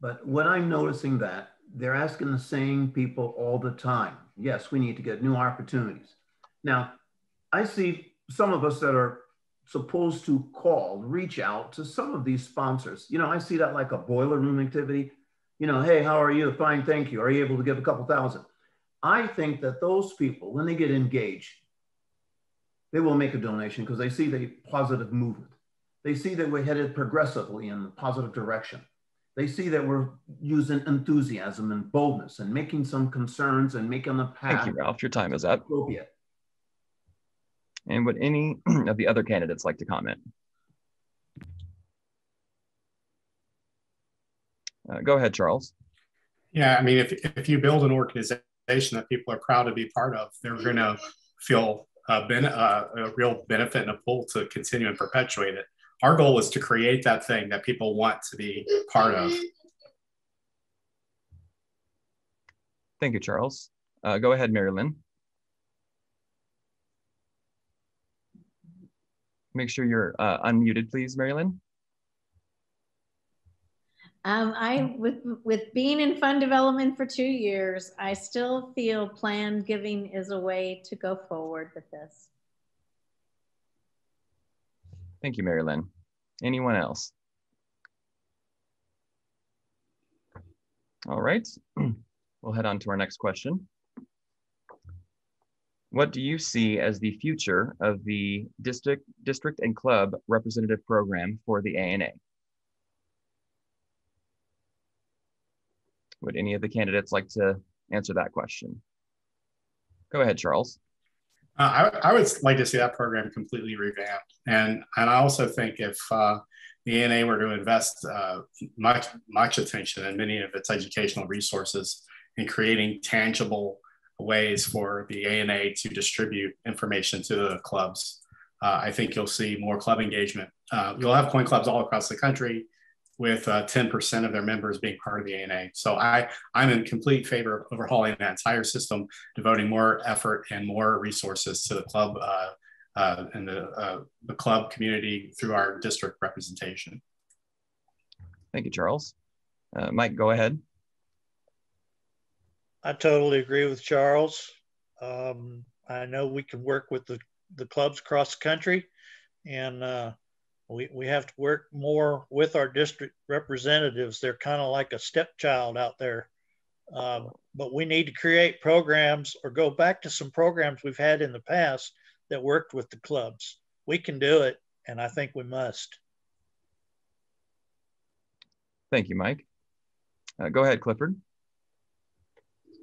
But what I'm noticing that they're asking the same people all the time. Yes, we need to get new opportunities. Now, I see some of us that are supposed to reach out to some of these sponsors. You know, I see that like a boiler room activity. You know, hey, how are you? Fine, thank you. Are you able to give a couple thousand? I think that those people, when they get engaged, they will make a donation because they see the positive movement. They see that we're headed progressively in the positive direction. They see that we're using enthusiasm and boldness and making some concerns and making the path. Thank you, Ralph. Your time is up. Appropriate. And would any of the other candidates like to comment? Go ahead, Charles. Yeah, I mean, if you build an organization organization that people are proud to be part of. They're going to feel a real benefit and a pull to continue and perpetuate it. Our goal is to create that thing that people want to be part of. Thank you, Charles. Go ahead, Mary Lynn. Make sure you're unmuted, please, Mary Lynn. With being in fund development for 2 years, I still feel planned giving is a way to go forward with this. Thank you, Mary Lynn. Anyone else? All right, we'll head on to our next question. What do you see as the future of the district and club representative program for the ANA? Would any of the candidates like to answer that question? Go ahead, Charles. I would like to see that program completely revamped. And I also think if the ANA were to invest much attention and many of its educational resources in creating tangible ways for the ANA to distribute information to the clubs, I think you'll see more club engagement. You'll have coin clubs all across the country with 10% of their members being part of the ANA. So I'm in complete favor of overhauling that entire system, devoting more effort and more resources to the club and the club community through our district representation. Thank you, Charles. Mike, go ahead. I totally agree with Charles. I know we can work with the clubs across the country, and we have to work more with our district representatives. They're kind of like a stepchild out there. But we need to create programs or go back to some programs we've had in the past that worked with the clubs. We can do it, and I think we must. Thank you, Mike. Go ahead, Clifford.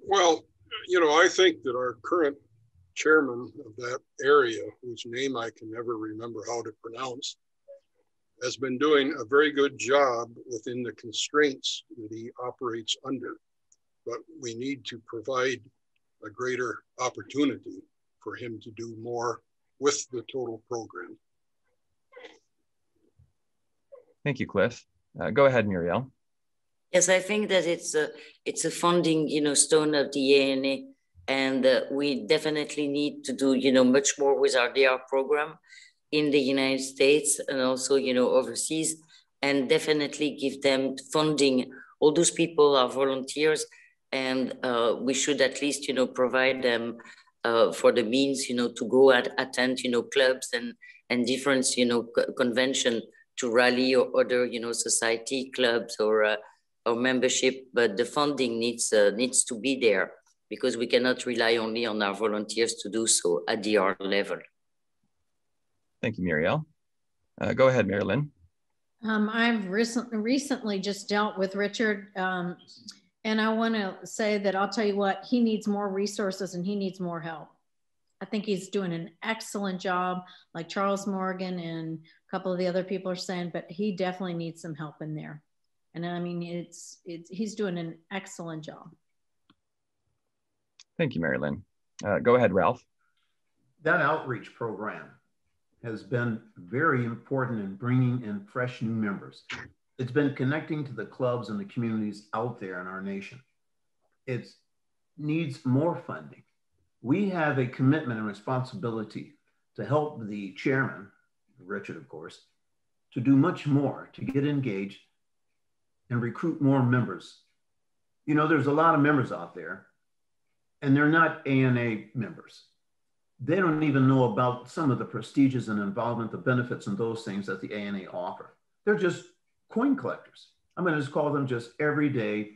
Well, you know, I think that our current chairman of that area, whose name I can never remember how to pronounce, has been doing a very good job within the constraints that he operates under. But we need to provide a greater opportunity for him to do more with the total program. Thank you, Cliff. Go ahead, Muriel. Yes, I think that it's a funding, stone of the ANA, and we definitely need to do, much more with our DR program in the United States and also, overseas, and definitely give them funding. All those people are volunteers, and we should at least, provide them for the means, to go attend, clubs and different, convention to rally or other, society clubs or membership, but the funding needs to be there because we cannot rely only on our volunteers to do so at DR level. Thank you, Muriel. Go ahead, Mary Lynn. I've recently just dealt with Richard, and I want to say that I'll tell you what, he needs more resources and he needs more help. I think he's doing an excellent job, like Charles Morgan and a couple of the other people are saying, but he definitely needs some help in there. And I mean, he's doing an excellent job. Thank you, Mary Lynn. Go ahead, Ralph. That outreach program has been very important in bringing in fresh new members. It's been connecting to the clubs and the communities out there in our nation. It needs more funding. We have a commitment and responsibility to help the chairman, Richard, of course, to do much more, to get engaged and recruit more members. There's a lot of members out there and they're not ANA members. They don't even know about some of the prestiges and involvement, the benefits and those things that the ANA offer. They're just coin collectors. I'm going to just call them just everyday.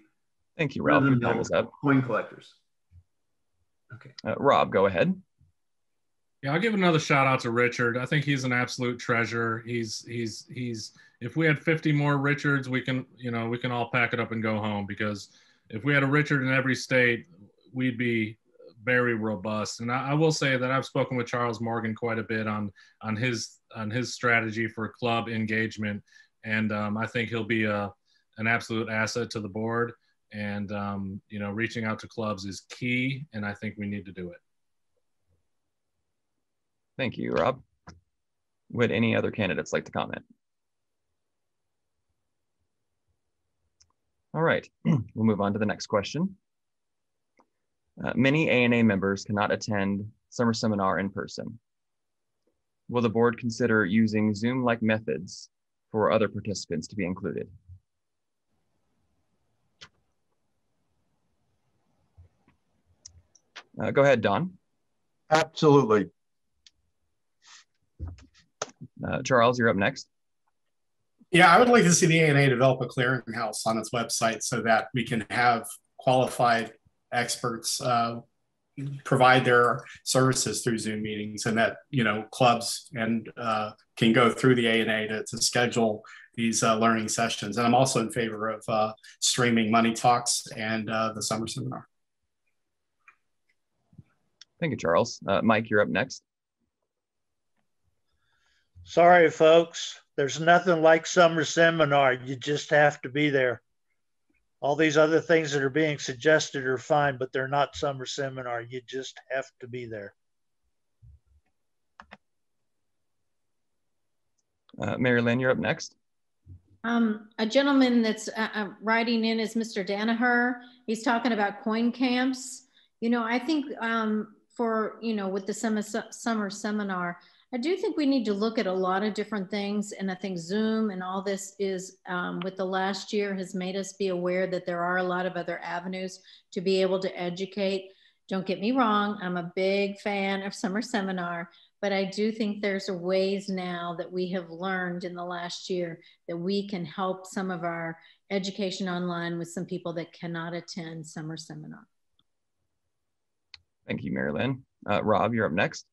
Thank you, Ralph. Your time is up. Coin collectors. Okay. Rob, go ahead. Yeah, I'll give another shout out to Richard. I think he's an absolute treasure. He's if we had 50 more Richards, we can all pack it up and go home, because if we had a Richard in every state, we'd be very robust. And I will say that I've spoken with Charles Morgan quite a bit on his strategy for club engagement. And I think he'll be an absolute asset to the board. And, you know, reaching out to clubs is key, and I think we need to do it. Thank you, Rob. Would any other candidates like to comment? All right, we'll move on to the next question. Many ANA members cannot attend summer seminar in person. Will the board consider using Zoom-like methods for other participants to be included? Go ahead, Don. Absolutely. Charles, you're up next. Yeah, I would like to see the ANA develop a clearinghouse on its website so that we can have qualified experts provide their services through Zoom meetings, and that, you know, clubs and can go through the ANA to schedule these learning sessions. And I'm also in favor of streaming Money Talks and the summer seminar. Thank you, Charles. Mike, you're up next. Sorry, folks. There's nothing like summer seminar. You just have to be there. All these other things that are being suggested are fine, but they're not summer seminar. You just have to be there. Mary Lynn, you're up next. A gentleman that's writing in is Mr. Danaher. He's talking about coin camps. You know, I think for, you know, with the summer seminar, I do think we need to look at a lot of different things. And I think Zoom and all this is, with the last year, has made us be aware that there are a lot of other avenues to be able to educate. Don't get me wrong, I'm a big fan of summer seminar, but I do think there's ways now that we have learned in the last year that we can help some of our education online with some people that cannot attend summer seminar. Thank you, Mary Lynn. Rob, you're up next.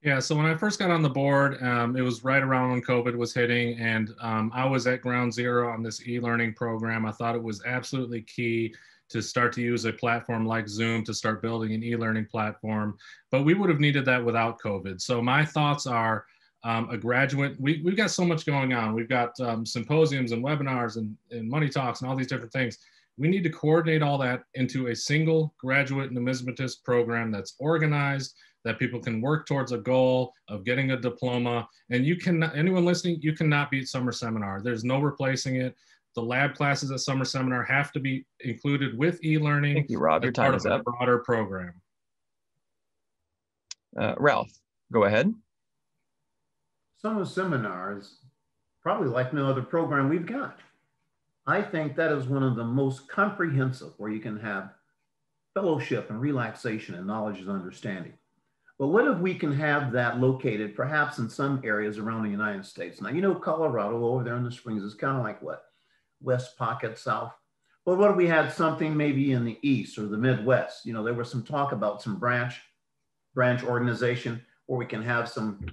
Yeah, so when I first got on the board, it was right around when COVID was hitting, and I was at ground zero on this e-learning program. I thought it was absolutely key to start to use a platform like Zoom to start building an e-learning platform, but we would have needed that without COVID. So my thoughts are a graduate, we've got so much going on. We've got symposiums and webinars and money talks and all these different things. We need to coordinate all that into a single graduate numismatist program that's organized, that people can work towards a goal of getting a diploma. And you can, anyone listening, you cannot beat summer seminar. There's no replacing it. The lab classes at summer seminar have to be included with e-learning. Thank you, Rob. Your time is up. Broader program. Ralph, go ahead. Summer seminars, probably like no other program we've got. I think that is one of the most comprehensive, where you can have fellowship and relaxation and knowledge and understanding. But what if we can have that located perhaps in some areas around the United States? Now, you know, Colorado over there in the Springs is kind of like what? West pocket, South. But what if we had something maybe in the East or the Midwest? You know, there was some talk about some branch organization where we can have some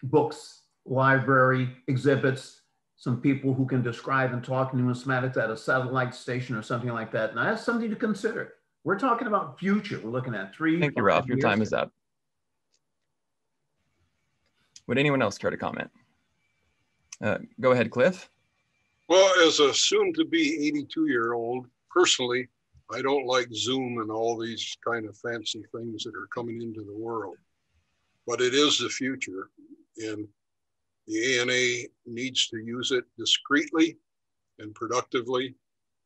books, library, exhibits, some people who can describe and talk numismatics at a satellite station or something like that. Now, that's something to consider. We're talking about future. We're looking at 3 Thank you, Ralph. Your time is up. Would anyone else care to comment? Go ahead, Cliff. Well, as a soon-to-be 82-year-old, personally, I don't like Zoom and all these kind of fancy things that are coming into the world. But it is the future, and the ANA needs to use it discreetly and productively,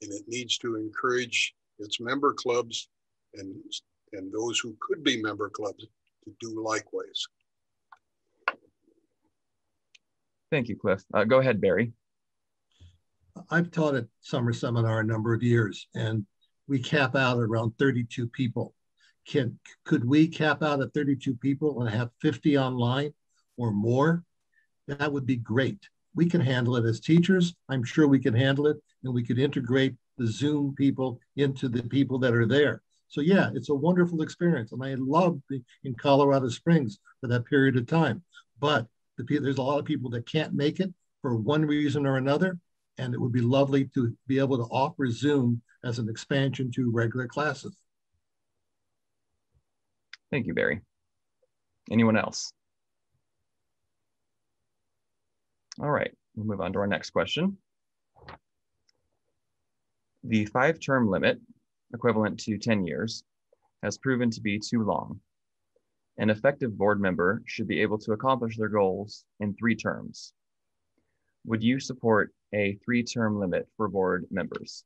and it needs to encourage its member clubs and those who could be member clubs to do likewise. Thank you, Cliff. Go ahead, Barry. I've taught at summer seminar a number of years, and we cap out at around 32 people. Could we cap out at 32 people and have 50 online or more? That would be great. We can handle it as teachers. I'm sure we can handle it, and we could integrate the Zoom people into the people that are there. So yeah, it's a wonderful experience, and I love being in Colorado Springs for that period of time. But there's a lot of people that can't make it for one reason or another, and it would be lovely to be able to offer Zoom as an expansion to regular classes. Thank you, Barry. Anyone else? All right, we'll move on to our next question. The 5-term limit, equivalent to 10 years, has proven to be too long. An effective board member should be able to accomplish their goals in 3 terms. Would you support a 3-term limit for board members?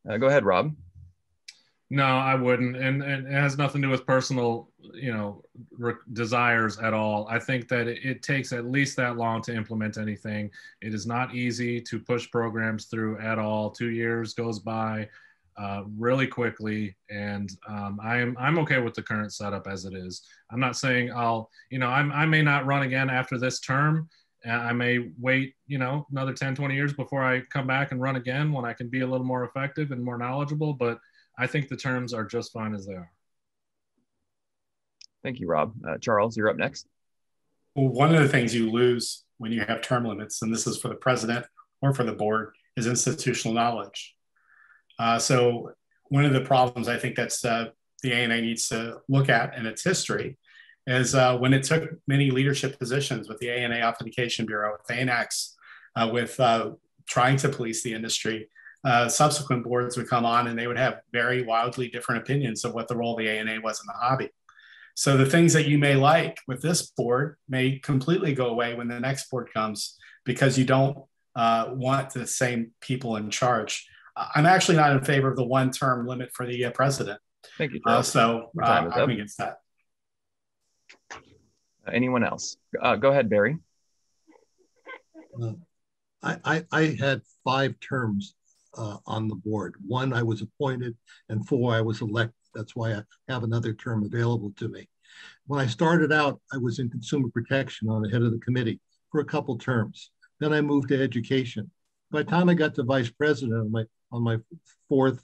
Go ahead, Rob. No, I wouldn't, and it has nothing to do with personal, desires at all. I think that it takes at least that long to implement anything. It is not easy to push programs through at all. 2 years goes by really quickly, and I'm okay with the current setup as it is. I'm not saying I may not run again after this term. I may wait, another 10, 20 years before I come back and run again when I can be a little more effective and more knowledgeable, but I think the terms are just fine as they are. Thank you, Rob. Charles, you're up next. Well, one of the things you lose when you have term limits, and this is for the president or for the board, is institutional knowledge. So one of the problems I think that's the ANA needs to look at in its history is when it took many leadership positions with the ANA Authentication Bureau, with ANAX, with trying to police the industry, subsequent boards would come on and they would have very wildly different opinions of what the role of the ANA was in the hobby. So the things that you may like with this board may completely go away when the next board comes because you don't want the same people in charge. I'm actually not in favor of the 1-term limit for the president. Thank you, Charles. I'm against that. Anyone else? Go ahead, Barry. I had 5 terms on the board. 1, I was appointed, and 4, I was elected. That's why I have another term available to me. When I started out, I was in consumer protection on the head of the committee for a couple terms. Then I moved to education. By the time I got to vice president on my 4th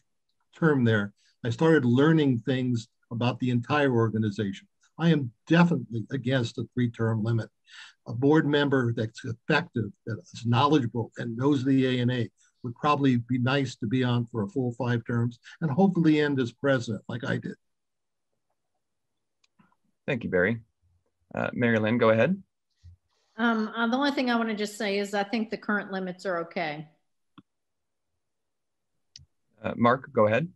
term there, I started learning things about the entire organization. I am definitely against a 3-term limit. A board member that's effective, that is knowledgeable, and knows the ANA would probably be nice to be on for a full 5 terms and hopefully end as president like I did. Thank you, Barry. Mary Lynn, go ahead. The only thing I want to just say is I think the current limits are okay. Mark, go ahead.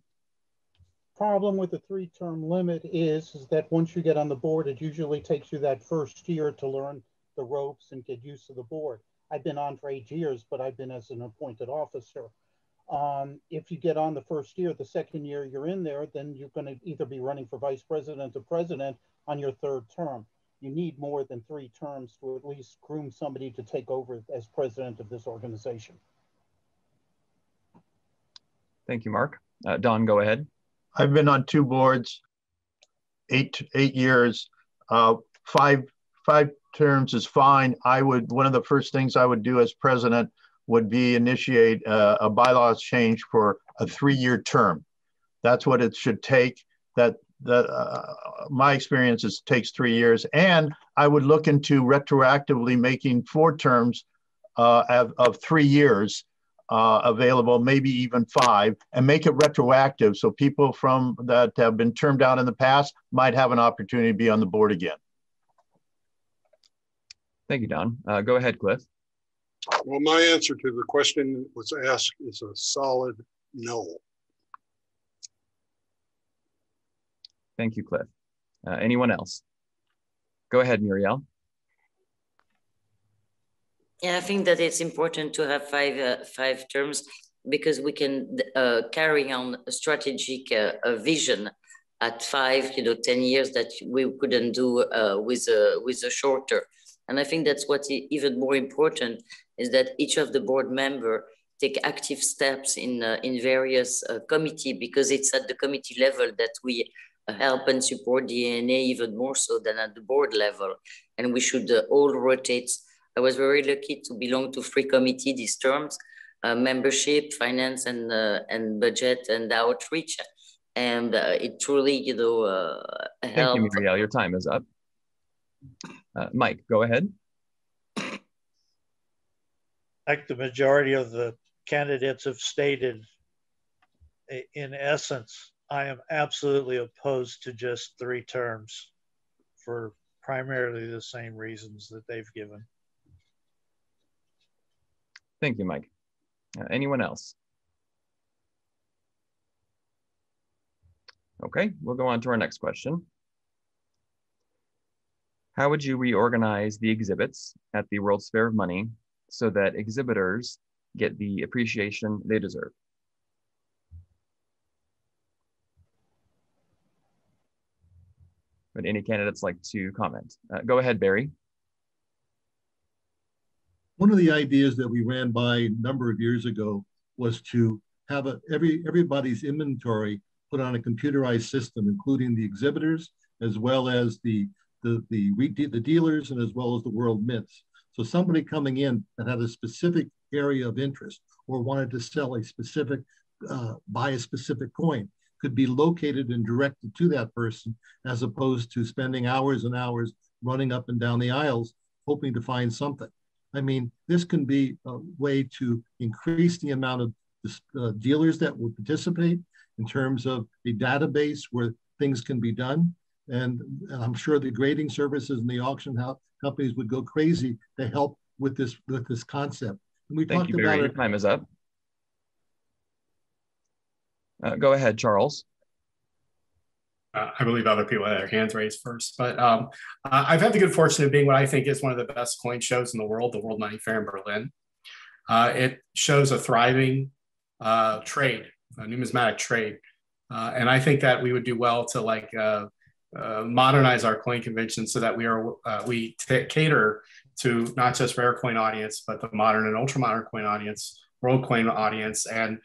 Problem with the 3-term limit is that once you get on the board, it usually takes you that first year to learn the ropes and get used to the board. I've been on for 8 years, but I've been as an appointed officer. If you get on the first year, the second year you're in there, then you're going to either be running for vice president or president on your 3rd term. You need more than 3 terms to at least groom somebody to take over as president of this organization. Thank you, Mark. Don, go ahead. I've been on 2 boards, 8 years. 5 terms is fine. One of the first things I would do as president would be initiate a bylaws change for a 3-year term. That's what it should take. My experience is takes 3 years, and I would look into retroactively making 4 terms of 3 years available, maybe even 5, and make it retroactive so people from that have been termed out in the past might have an opportunity to be on the board again. Thank you, Don. Go ahead, Cliff. Well, my answer to the question was asked is a solid no. Thank you, Cliff. Anyone else? Go ahead, Muriel. Yeah, I think that it's important to have 5 terms because we can carry on a strategic vision at 5, 10 years that we couldn't do with a shorter. And I think that's what's even more important is that each of the board members take active steps in various committee, because it's at the committee level that we help and support the ANA even more so than at the board level. And we should all rotate. I was very lucky to belong to 3 committees these terms, membership, finance, and budget and outreach. And it truly, helped. Thank you, Muriel. Your time is up. Mike, go ahead. Like the majority of the candidates have stated, in essence, I am absolutely opposed to just 3 terms for primarily the same reasons that they've given. Thank you, Mike. Anyone else? Okay, we'll go on to our next question. How would you reorganize the exhibits at the World's Fair of Money so that exhibitors get the appreciation they deserve? Would any candidates like to comment? Go ahead, Barry. One of the ideas that we ran by a number of years ago was to have everybody's inventory put on a computerized system, including the exhibitors, as well as the dealers, and as well as the world mints. So somebody coming in that had a specific area of interest or wanted to sell a specific, buy a specific coin could be located and directed to that person, as opposed to spending hours and hours running up and down the aisles, hoping to find something. I mean, this can be a way to increase the amount of dealers that will participate in terms of a database where things can be done. And I'm sure the grading services and the auction house companies would go crazy to help with this concept. And we talked about it. Your time is up. Go ahead, Charles. I believe other people had their hands raised first, but I've had the good fortune of being what I think is one of the best coin shows in the world, the World Money Fair in Berlin. It shows a thriving trade, a numismatic trade. And I think that we would do well to modernize our coin convention so that we cater to not just rare coin audience, but the modern and ultra modern coin audience, world coin audience, and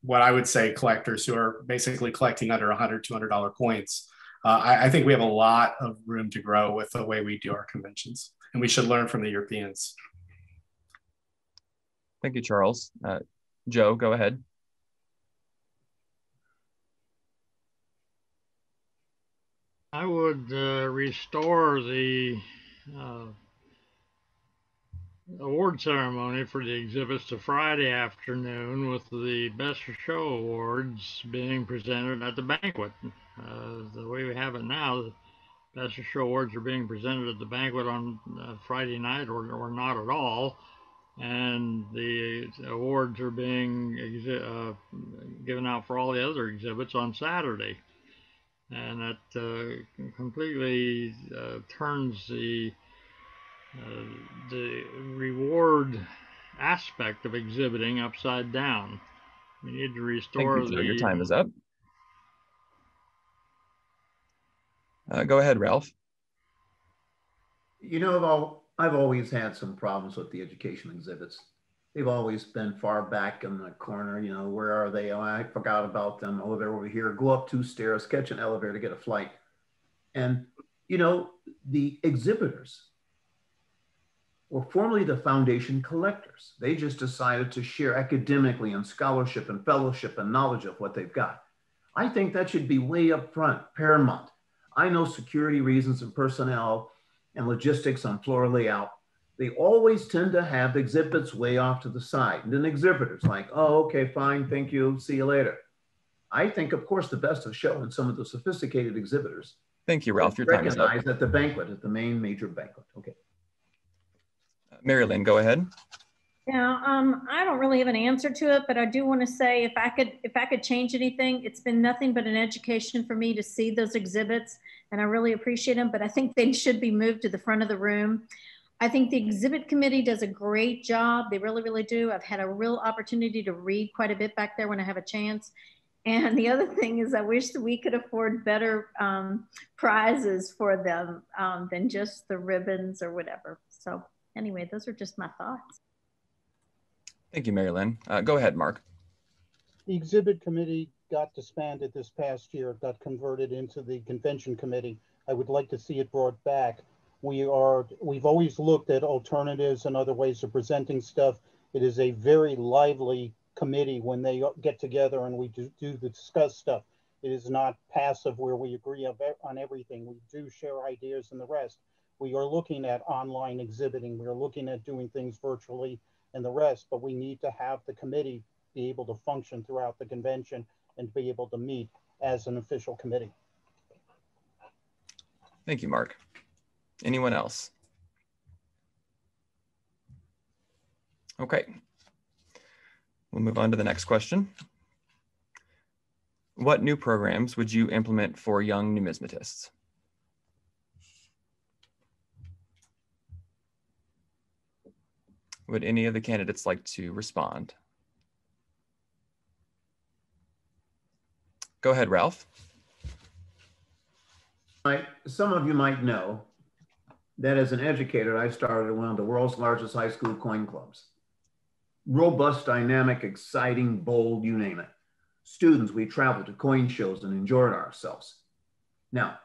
what I would say collectors who are basically collecting under $100, $200 coins. I think we have a lot of room to grow with the way we do our conventions, and we should learn from the Europeans. Thank you, Charles. Joe, go ahead. I would restore the award ceremony for the exhibits to Friday afternoon, with the Best of Show awards being presented at the banquet. The way we have it now, the Best of Show awards are being presented at the banquet on Friday night or not at all, and the awards are being given out for all the other exhibits on Saturday. And that completely turns the reward aspect of exhibiting upside down. We need to restore. Thank you, Joe. Your time is up. Go ahead, Ralph. You know, I've always had some problems with the education exhibits. They've always been far back in the corner. You know, where are they? Oh, I forgot about them. Oh, they're over here. Go up 2 stairs, catch an elevator to get a flight. And, you know, the exhibitors were formerly the foundation collectors. They just decided to share academically and scholarship and fellowship and knowledge of what they've got. I think that should be way up front, paramount. I know security reasons and personnel and logistics on floor layout, they always tend to have exhibits way off to the side. And then exhibitors like, oh, okay, fine, thank you, see you later. I think, of course, the Best of Show and some of the sophisticated exhibitors. Thank you, Ralph. Your time is up. Recognized at the banquet, at the main major banquet. Okay. Mary-Lynn, go ahead. Yeah, I don't really have an answer to it, but I do want to say if I could change anything, it's been nothing but an education for me to see those exhibits, and I really appreciate them, but I think they should be moved to the front of the room. I think the exhibit committee does a great job. They really, really do. I've had a real opportunity to read quite a bit back there when I have a chance. And the other thing is I wish that we could afford better prizes for them than just the ribbons or whatever. So anyway, those are just my thoughts. Thank you, Mary-Lynn. Go ahead, Mark. The exhibit committee got disbanded this past year, got converted into the convention committee. I would like to see it brought back. We've always looked at alternatives and other ways of presenting stuff. It is a very lively committee when they get together and we do discuss stuff. It is not passive where we agree on everything. We do share ideas and the rest. We are looking at online exhibiting. We are looking at doing things virtually and the rest, but we need to have the committee be able to function throughout the convention and be able to meet as an official committee. Thank you, Mark. Anyone else? We'll move on to the next question. What new programs would you implement for young numismatists? Would any of the candidates like to respond? Go ahead, Ralph. Some of you might know that as an educator, I started one of the world's largest high school coin clubs. Robust, dynamic, exciting, bold, you name it. Students, we traveled to coin shows and enjoyed ourselves. Now,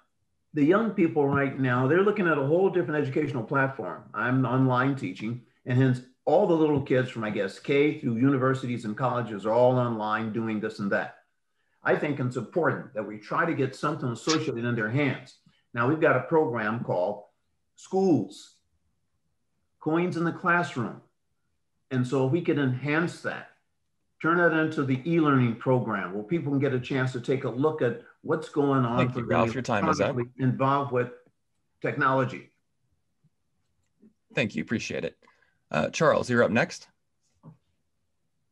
the young people right now, they're looking at a whole different educational platform. I'm online teaching, and hence all the little kids from, I guess, K through universities and colleges are all online doing this and that. I think it's important that we try to get something associated in their hands. Now, we've got a program called Schools, Coins in the Classroom. And so if we could enhance that, turn that into the e-learning program where people can get a chance to take a look at what's going on. Thank you, Ralph. Your time is up. Involved with technology. Thank you. Appreciate it. Charles, you're up next.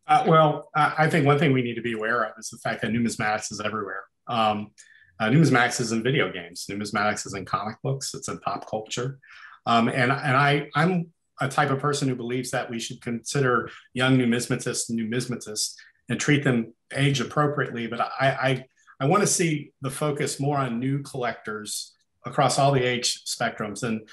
I think one thing we need to be aware of is the fact that numismatics is everywhere. Numismatics is in video games. Numismatics is in comic books. It's in pop culture. I'm a type of person who believes that we should consider young numismatists and treat them age appropriately. But I want to see the focus more on new collectors across all the age spectrums and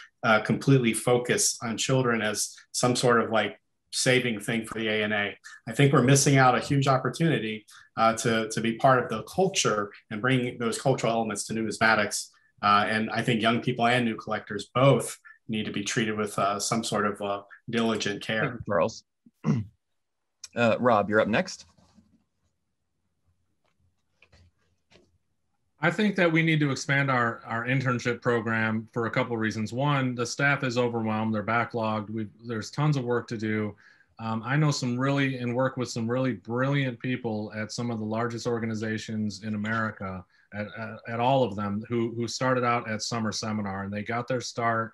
completely focus on children as some sort of like saving thing for the ANA. I think we're missing out a huge opportunity to be part of the culture and bring those cultural elements to numismatics. And I think young people and new collectors both need to be treated with some sort of diligent care. Thank you, Charles. Rob, you're up next. I think that we need to expand our internship program for a couple of reasons. One, the staff is overwhelmed, they're backlogged, there's tons of work to do. I know work with some really brilliant people at some of the largest organizations in America, at all of them, who started out at summer seminar and they got their start,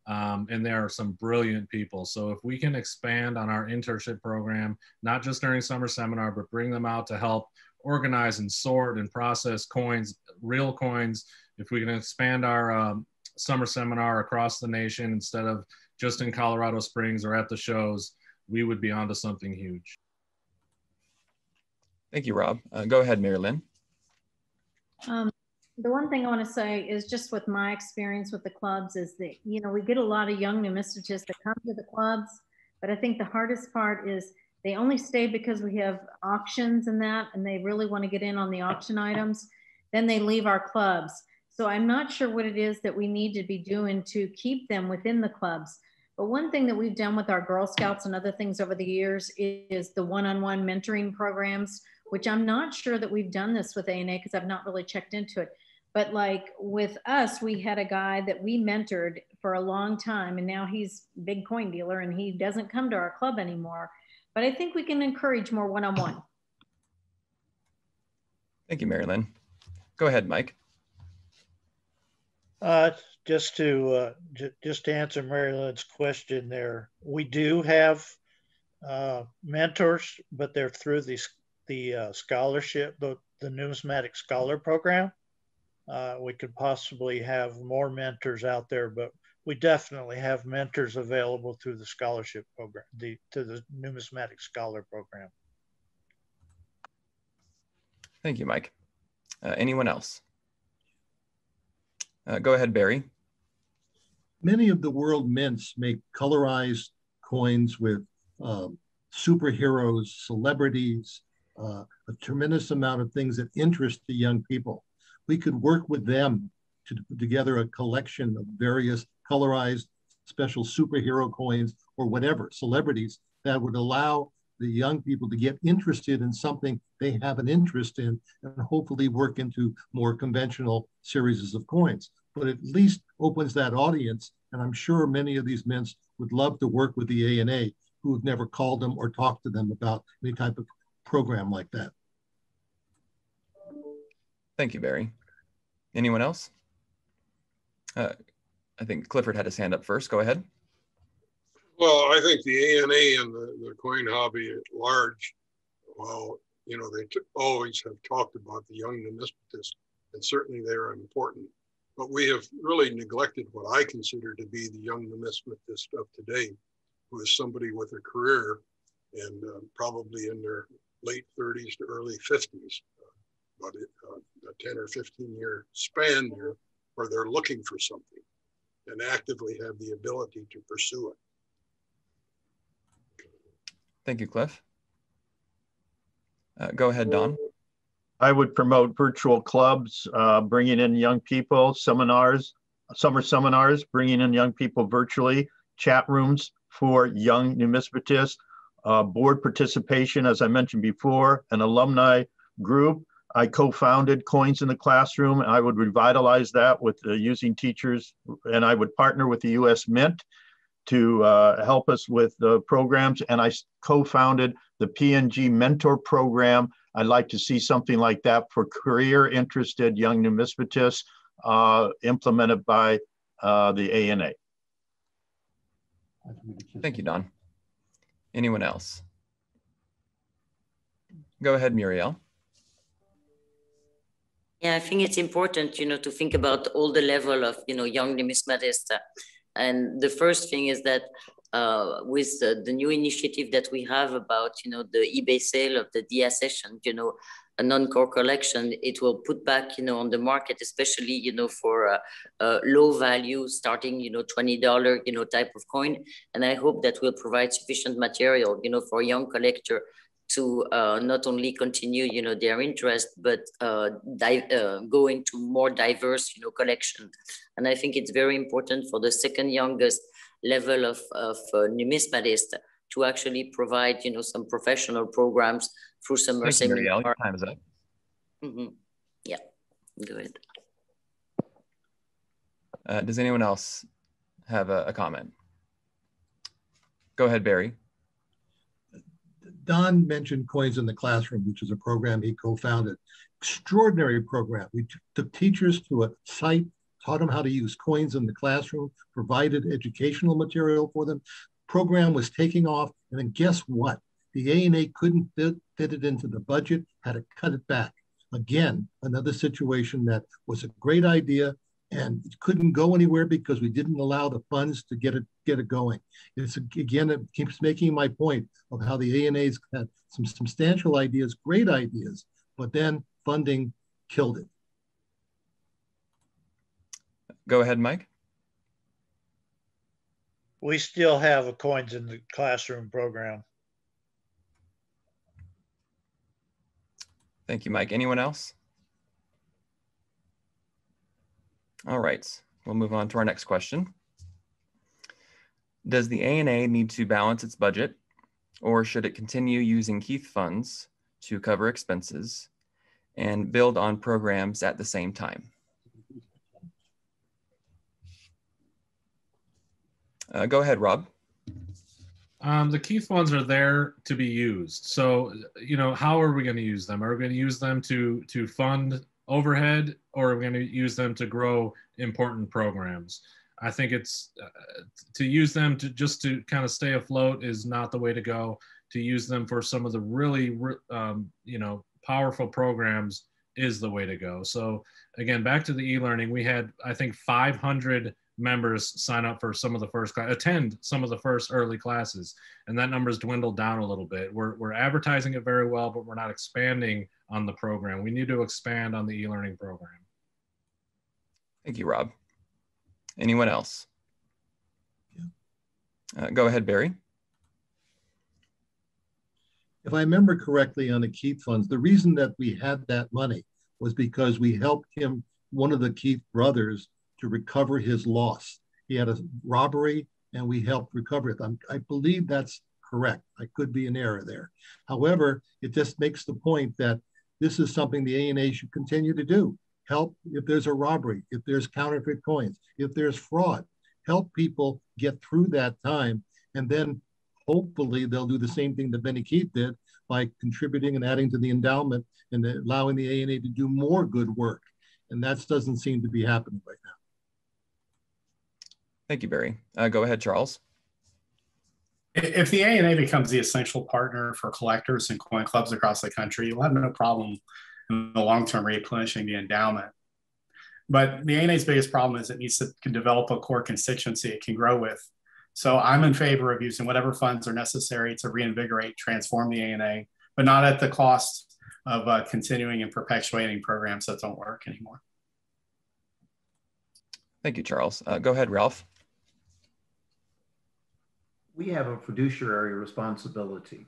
and there are some brilliant people. So if we can expand on our internship program, not just during summer seminar, but bring them out to help organize and sort and process coins, real coins. If we can expand our summer seminar across the nation instead of just in Colorado Springs or at the shows, we would be onto something huge. Thank you, Rob. Go ahead, Mary Lynn. The one thing I want to say is just with my experience with the clubs is that, we get a lot of young numismatists that come to the clubs, but I think the hardest part is they only stay because we have auctions and that, and they really want to get in on the auction items. Then they leave our clubs. So I'm not sure what it is that we need to be doing to keep them within the clubs. But one thing that we've done with our Girl Scouts and other things over the years is the one-on-one mentoring programs, which I'm not sure that we've done this with ANA because I've not really checked into it. But like with us, we had a guy that we mentored for a long time, and now he's a big coin dealer and he doesn't come to our club anymore. But I think we can encourage more one-on-one. Thank you, Mary Lynn. Go ahead, Mike. Just to answer Mary Lynn's question there, we do have mentors, but they're through the scholarship, the Numismatic Scholar Program. We could possibly have more mentors out there, but we definitely have mentors available through the scholarship program, to the Numismatic Scholar Program. Thank you, Mike. Anyone else? Go ahead, Barry. Many of the world mints make colorized coins with superheroes, celebrities, a tremendous amount of things that interest the young people. We could work with them to put together a collection of various colorized special superhero coins or whatever, celebrities, that would allow the young people to get interested in something they have an interest in and hopefully work into more conventional series of coins. But at least opens that audience. And I'm sure many of these mints would love to work with the ANA who have never called them or talked to them about any type of program like that. Thank you, Barry. Anyone else? I think Clifford had his hand up first. Go ahead. Well, I think the ANA and the coin hobby at large Well, you know, they always have talked about the young numismatists, and certainly they are important. But we have really neglected what I consider to be the young numismatist of today, who is somebody with a career and probably in their late 30s to early 50s, but a 10 or 15 year span there where they're looking for something and actively have the ability to pursue it. Thank you, Cliff. Go ahead, Don. I would promote virtual clubs, bringing in young people, seminars, summer seminars, bringing in young people virtually, chat rooms for young numismatists, board participation, as I mentioned before, an alumni group. I co-founded Coins in the Classroom. I would revitalize that with using teachers, and I would partner with the U.S. Mint to help us with the programs. And I co-founded the P&G Mentor Program. I'd like to see something like that for career-interested young numismatists implemented by the ANA. Thank you, Don. Anyone else? Go ahead, Muriel. Yeah, I think it's important, you know, to think about all the level of, you know, young numismatists. And the first thing is that with the new initiative that we have about, you know, the eBay sale of the deaccession, you know, a non-core collection, it will put back, you know, on the market, especially, you know, for low value, starting, you know, $20, you know, type of coin. And I hope that will provide sufficient material, you know, for a young collector to not only continue, you know, their interest, but go into more diverse, you know, collection. And I think it's very important for the second youngest level of numismatists to actually provide, you know, some professional programs through summer seminars. Muriel, your time is up. Yeah, go ahead. Does anyone else have a comment? Go ahead, Barry. Don mentioned Coins in the Classroom, which is a program he co-founded. Extraordinary program. We took teachers to a site, taught them how to use coins in the classroom, provided educational material for them. Program was taking off, and then guess what? The ANA couldn't fit it into the budget, had to cut it back. Again, another situation that was a great idea, and it couldn't go anywhere because we didn't allow the funds to get it going. It's again, it keeps making my point of how the ANA's had some substantial ideas, great ideas, but then funding killed it. Go ahead, Mike. We still have a Coins in the Classroom program. Thank you, Mike. Anyone else? All right, we'll move on to our next question. Does the ANA need to balance its budget, or should it continue using Keith funds to cover expenses and build on programs at the same time? Go ahead, Rob. The Keith funds are there to be used. So, you know, how are we going to use them? Are we going to use them to fund overhead, or are we going to use them to grow important programs? I think it's to use them to just to kind of stay afloat is not the way to go. To use them for some of the really, you know, powerful programs is the way to go. So again, back to the e-learning, we had, I think, 500 members sign up for some of the first class, attend some of the first early classes, and that number's dwindled down a little bit. We're advertising it very well, but we're not expanding on the program. We need to expand on the e-learning program. Thank you, Rob. Anyone else? Go ahead, Barry. If I remember correctly on the Keith funds, the reason that we had that money was because we helped him, one of the Keith brothers, to recover his loss. He had a robbery and we helped recover it. I believe that's correct. I could be in error there. However, it just makes the point that this is something the ANA should continue to do. Help if there's a robbery, if there's counterfeit coins, if there's fraud, help people get through that time. And then hopefully they'll do the same thing that Benny Keith did by contributing and adding to the endowment and allowing the ANA to do more good work. And that doesn't seem to be happening right now. Thank you, Barry. Go ahead, Charles. If the ANA becomes the essential partner for collectors and coin clubs across the country, you'll have no problem in the long term replenishing the endowment. But the ANA's biggest problem is it needs to develop a core constituency it can grow with. So I'm in favor of using whatever funds are necessary to reinvigorate, transform the ANA, but not at the cost of continuing and perpetuating programs that don't work anymore. Thank you, Charles. Go ahead, Ralph. We have a fiduciary responsibility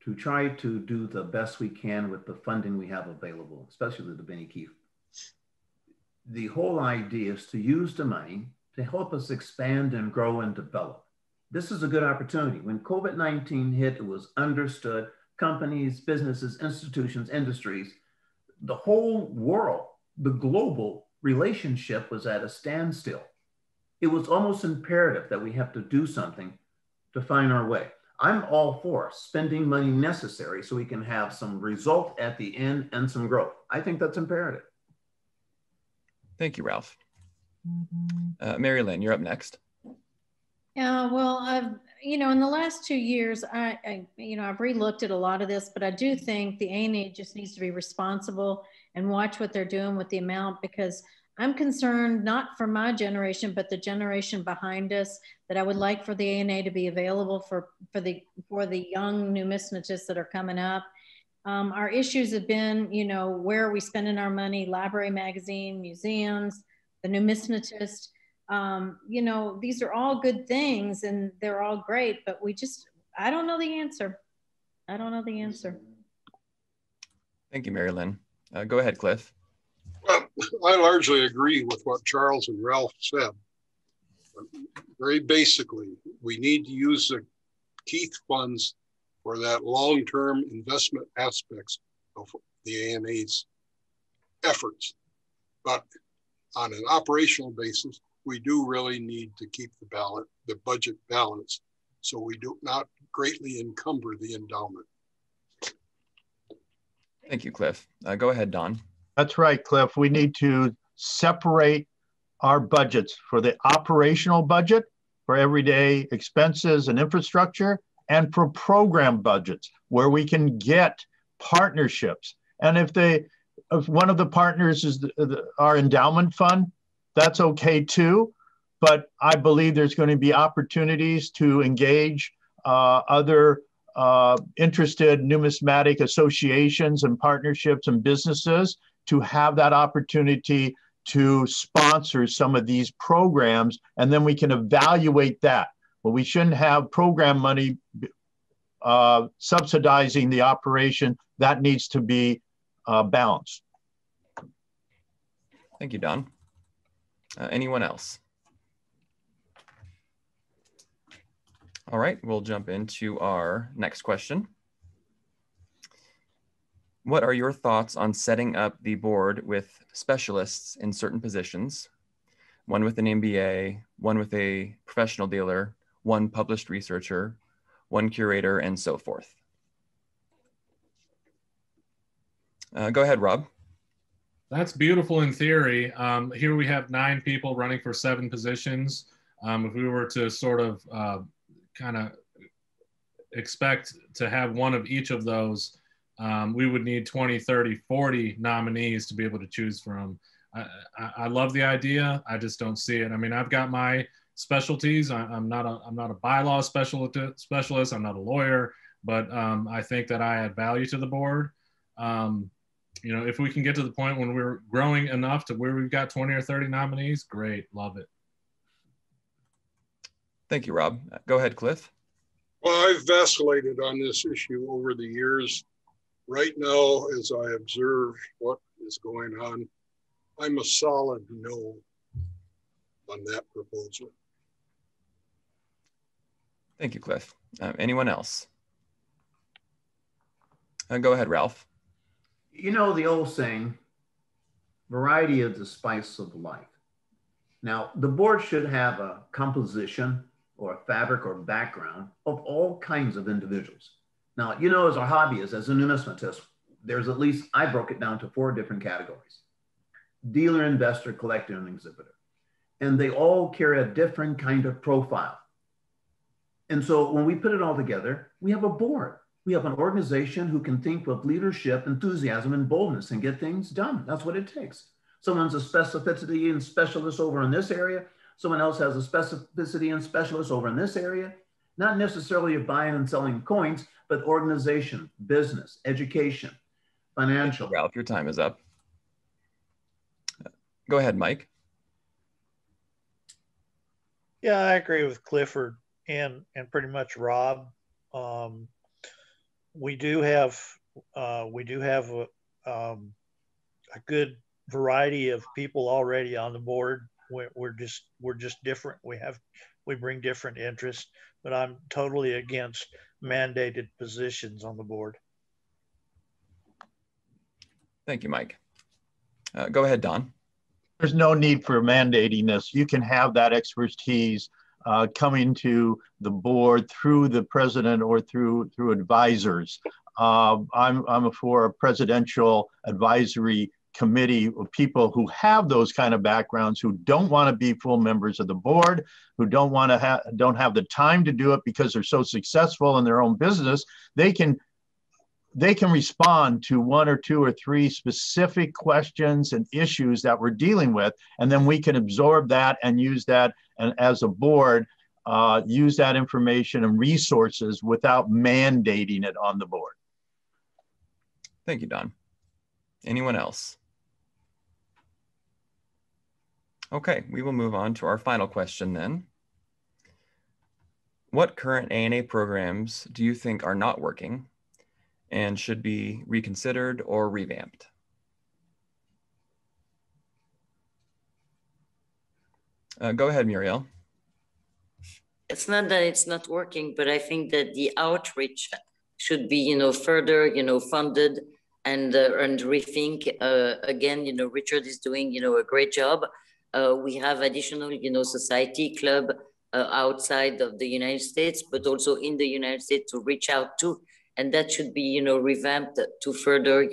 to try to do the best we can with the funding we have available, especially the Benny Keefe. The whole idea is to use the money to help us expand and grow and develop. This is a good opportunity. When COVID-19 hit, it was understood. Companies, businesses, institutions, industries, the whole world, the global relationship was at a standstill. It was almost imperative that we have to do something to find our way. I'm all for spending money necessary so we can have some result at the end and some growth. I think that's imperative. Thank you, Ralph. Mary Lynn, you're up next. Well, in the last 2 years, I've relooked at a lot of this, but I do think the ANA just needs to be responsible and watch what they're doing with the amount, because I'm concerned not for my generation, but the generation behind us, that I would like for the ANA to be available for the young numismatists that are coming up. Our issues have been, where are we spending our money? Library, magazine, museums, the numismatist. These are all good things and they're all great, but I don't know the answer. I don't know the answer. Thank you, Mary Lynn. Go ahead, Cliff. Well, I largely agree with what Charles and Ralph said. Very basically, we need to use the Keith funds for that long-term investment aspects of the ANA's efforts. But on an operational basis, we do really need to keep the budget balanced, so we do not greatly encumber the endowment. Thank you, Cliff. Go ahead, Don. That's right, Cliff. We need to separate our budgets for the operational budget, for everyday expenses and infrastructure, and for program budgets where we can get partnerships. And if one of the partners is our endowment fund, that's okay too. But I believe there's going to be opportunities to engage other interested numismatic associations and partnerships and businesses to have that opportunity to sponsor some of these programs, and then we can evaluate that. But we shouldn't have program money subsidizing the operation. That needs to be balanced. Thank you, Don. Anyone else? All right, we'll jump into our next question. What are your thoughts on setting up the board with specialists in certain positions, one with an MBA, one with a professional dealer, one published researcher, one curator, and so forth? Go ahead, Rob. That's beautiful in theory. Here we have 9 people running for 7 positions. If we were to sort of kind of expect to have one of each of those, we would need 20, 30, 40 nominees to be able to choose from. I love the idea. I just don't see it. I mean, I've got my specialties. I'm not a bylaw specialist. I'm not a lawyer, but I think that I add value to the board. If we can get to the point when we're growing enough to where we've got 20 or 30 nominees, great, love it. Thank you, Rob. Go ahead, Cliff. Well, I've vacillated on this issue over the years. Right now, as I observe what is going on, I'm a solid no on that proposal. Thank you, Cliff. Anyone else? Go ahead, Ralph. You know the old saying, variety is the spice of life. Now, the board should have a composition or a fabric or background of all kinds of individuals. Now, as our hobby is, as a numismatist, there's at least, I broke it down to 4 different categories: dealer, investor, collector, and exhibitor. And they all carry a different kind of profile. And so when we put it all together, we have a board. We have an organization who can think with leadership, enthusiasm, and boldness and get things done. That's what it takes. Someone's a specificity and specialist over in this area. Someone else has a specificity and specialist over in this area. Not necessarily buying and selling coins, but organization, business, education, financial. Ralph, your time is up. Go ahead, Mike. Yeah, I agree with Clifford and pretty much Rob. We do have a good variety of people already on the board. We're just different. We bring different interests, but I'm totally against mandated positions on the board. Thank you, Mike. Go ahead, Don. There's no need for mandating this. You can have that expertise coming to the board through the president or through advisors. I'm for a presidential advisory committee of people who have those kind of backgrounds, who don't want to be full members of the board, who don't have the time to do it because they're so successful in their own business. They can respond to 1 or 2 or 3 specific questions and issues that we're dealing with, and then we can absorb that and use that, and as a board, use that information and resources without mandating it on the board. Thank you, Don. Anyone else? Okay, we will move on to our final question then. What current ANA programs do you think are not working and should be reconsidered or revamped? Go ahead, Muriel. It's not that it's not working, but I think that the outreach should be, further, funded and rethink. Again, Richard is doing, a great job. We have additional, society club outside of the United States, but also in the United States to reach out to. And that should be, revamped to further,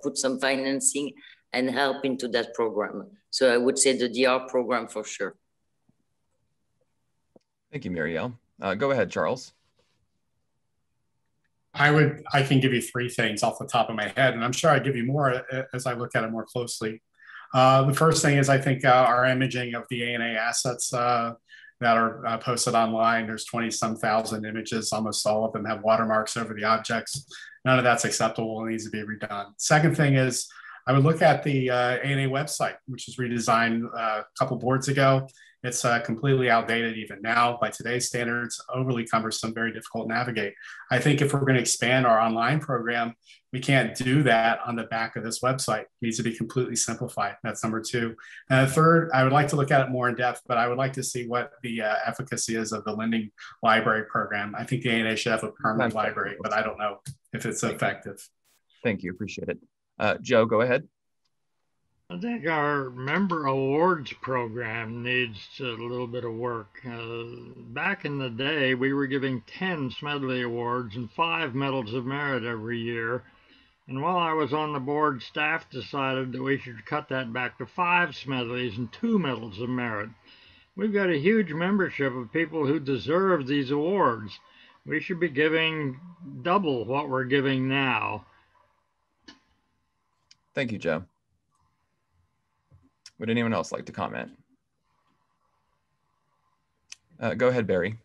put some financing and help into that program. So I would say the DR program for sure. Thank you, Muriel. Go ahead, Charles. I can give you 3 things off the top of my head, and I'm sure I'd give you more as I look at it more closely. The first thing is I think our imaging of the ANA assets that are posted online. There's 20-some thousand images. Almost all of them have watermarks over the objects. None of that's acceptable and needs to be redone. Second thing is I would look at the ANA website, which was redesigned a couple boards ago. It's completely outdated even now by today's standards, overly cumbersome, very difficult to navigate. I think if we're going to expand our online program, we can't do that on the back of this website. It needs to be completely simplified. That's number 2. And third, I would like to look at it more in depth, but I would like to see what the efficacy is of the lending library program. I think the ANA should have a permanent library, but I don't know if it's effective. Thank you, appreciate it. Joe, go ahead. I think our member awards program needs a little bit of work. Back in the day, we were giving 10 Smedley Awards and 5 Medals of Merit every year. And while I was on the board, staff decided that we should cut that back to 5 Smedleys and 2 Medals of Merit. We've got a huge membership of people who deserve these awards. We should be giving double what we're giving now. Thank you, Joe. Would anyone else like to comment? Go ahead, Barry.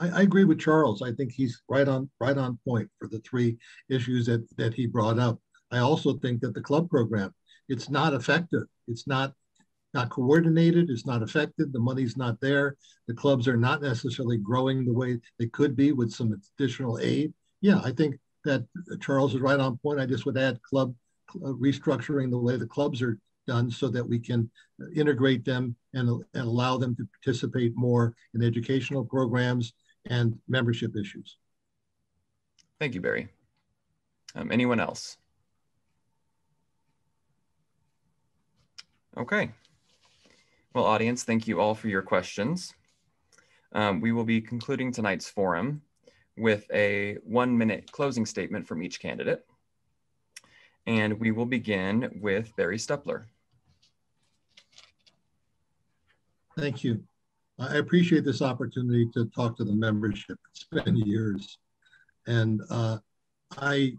I agree with Charles. I think he's right on point for the 3 issues that he brought up. I also think that the club program, it's not effective. It's not coordinated. It's not effective. The money's not there. The clubs are not necessarily growing the way they could be with some additional aid. Yeah, I think that Charles is right on point. I just would add club restructuring the way the clubs are done so that we can integrate them and allow them to participate more in educational programs and membership issues. Thank you, Barry. Anyone else? Okay. Well, audience, thank you all for your questions. We will be concluding tonight's forum with a 1-minute closing statement from each candidate. And we will begin with Barry Stuppler. Thank you. I appreciate this opportunity to talk to the membership. It's been years. And I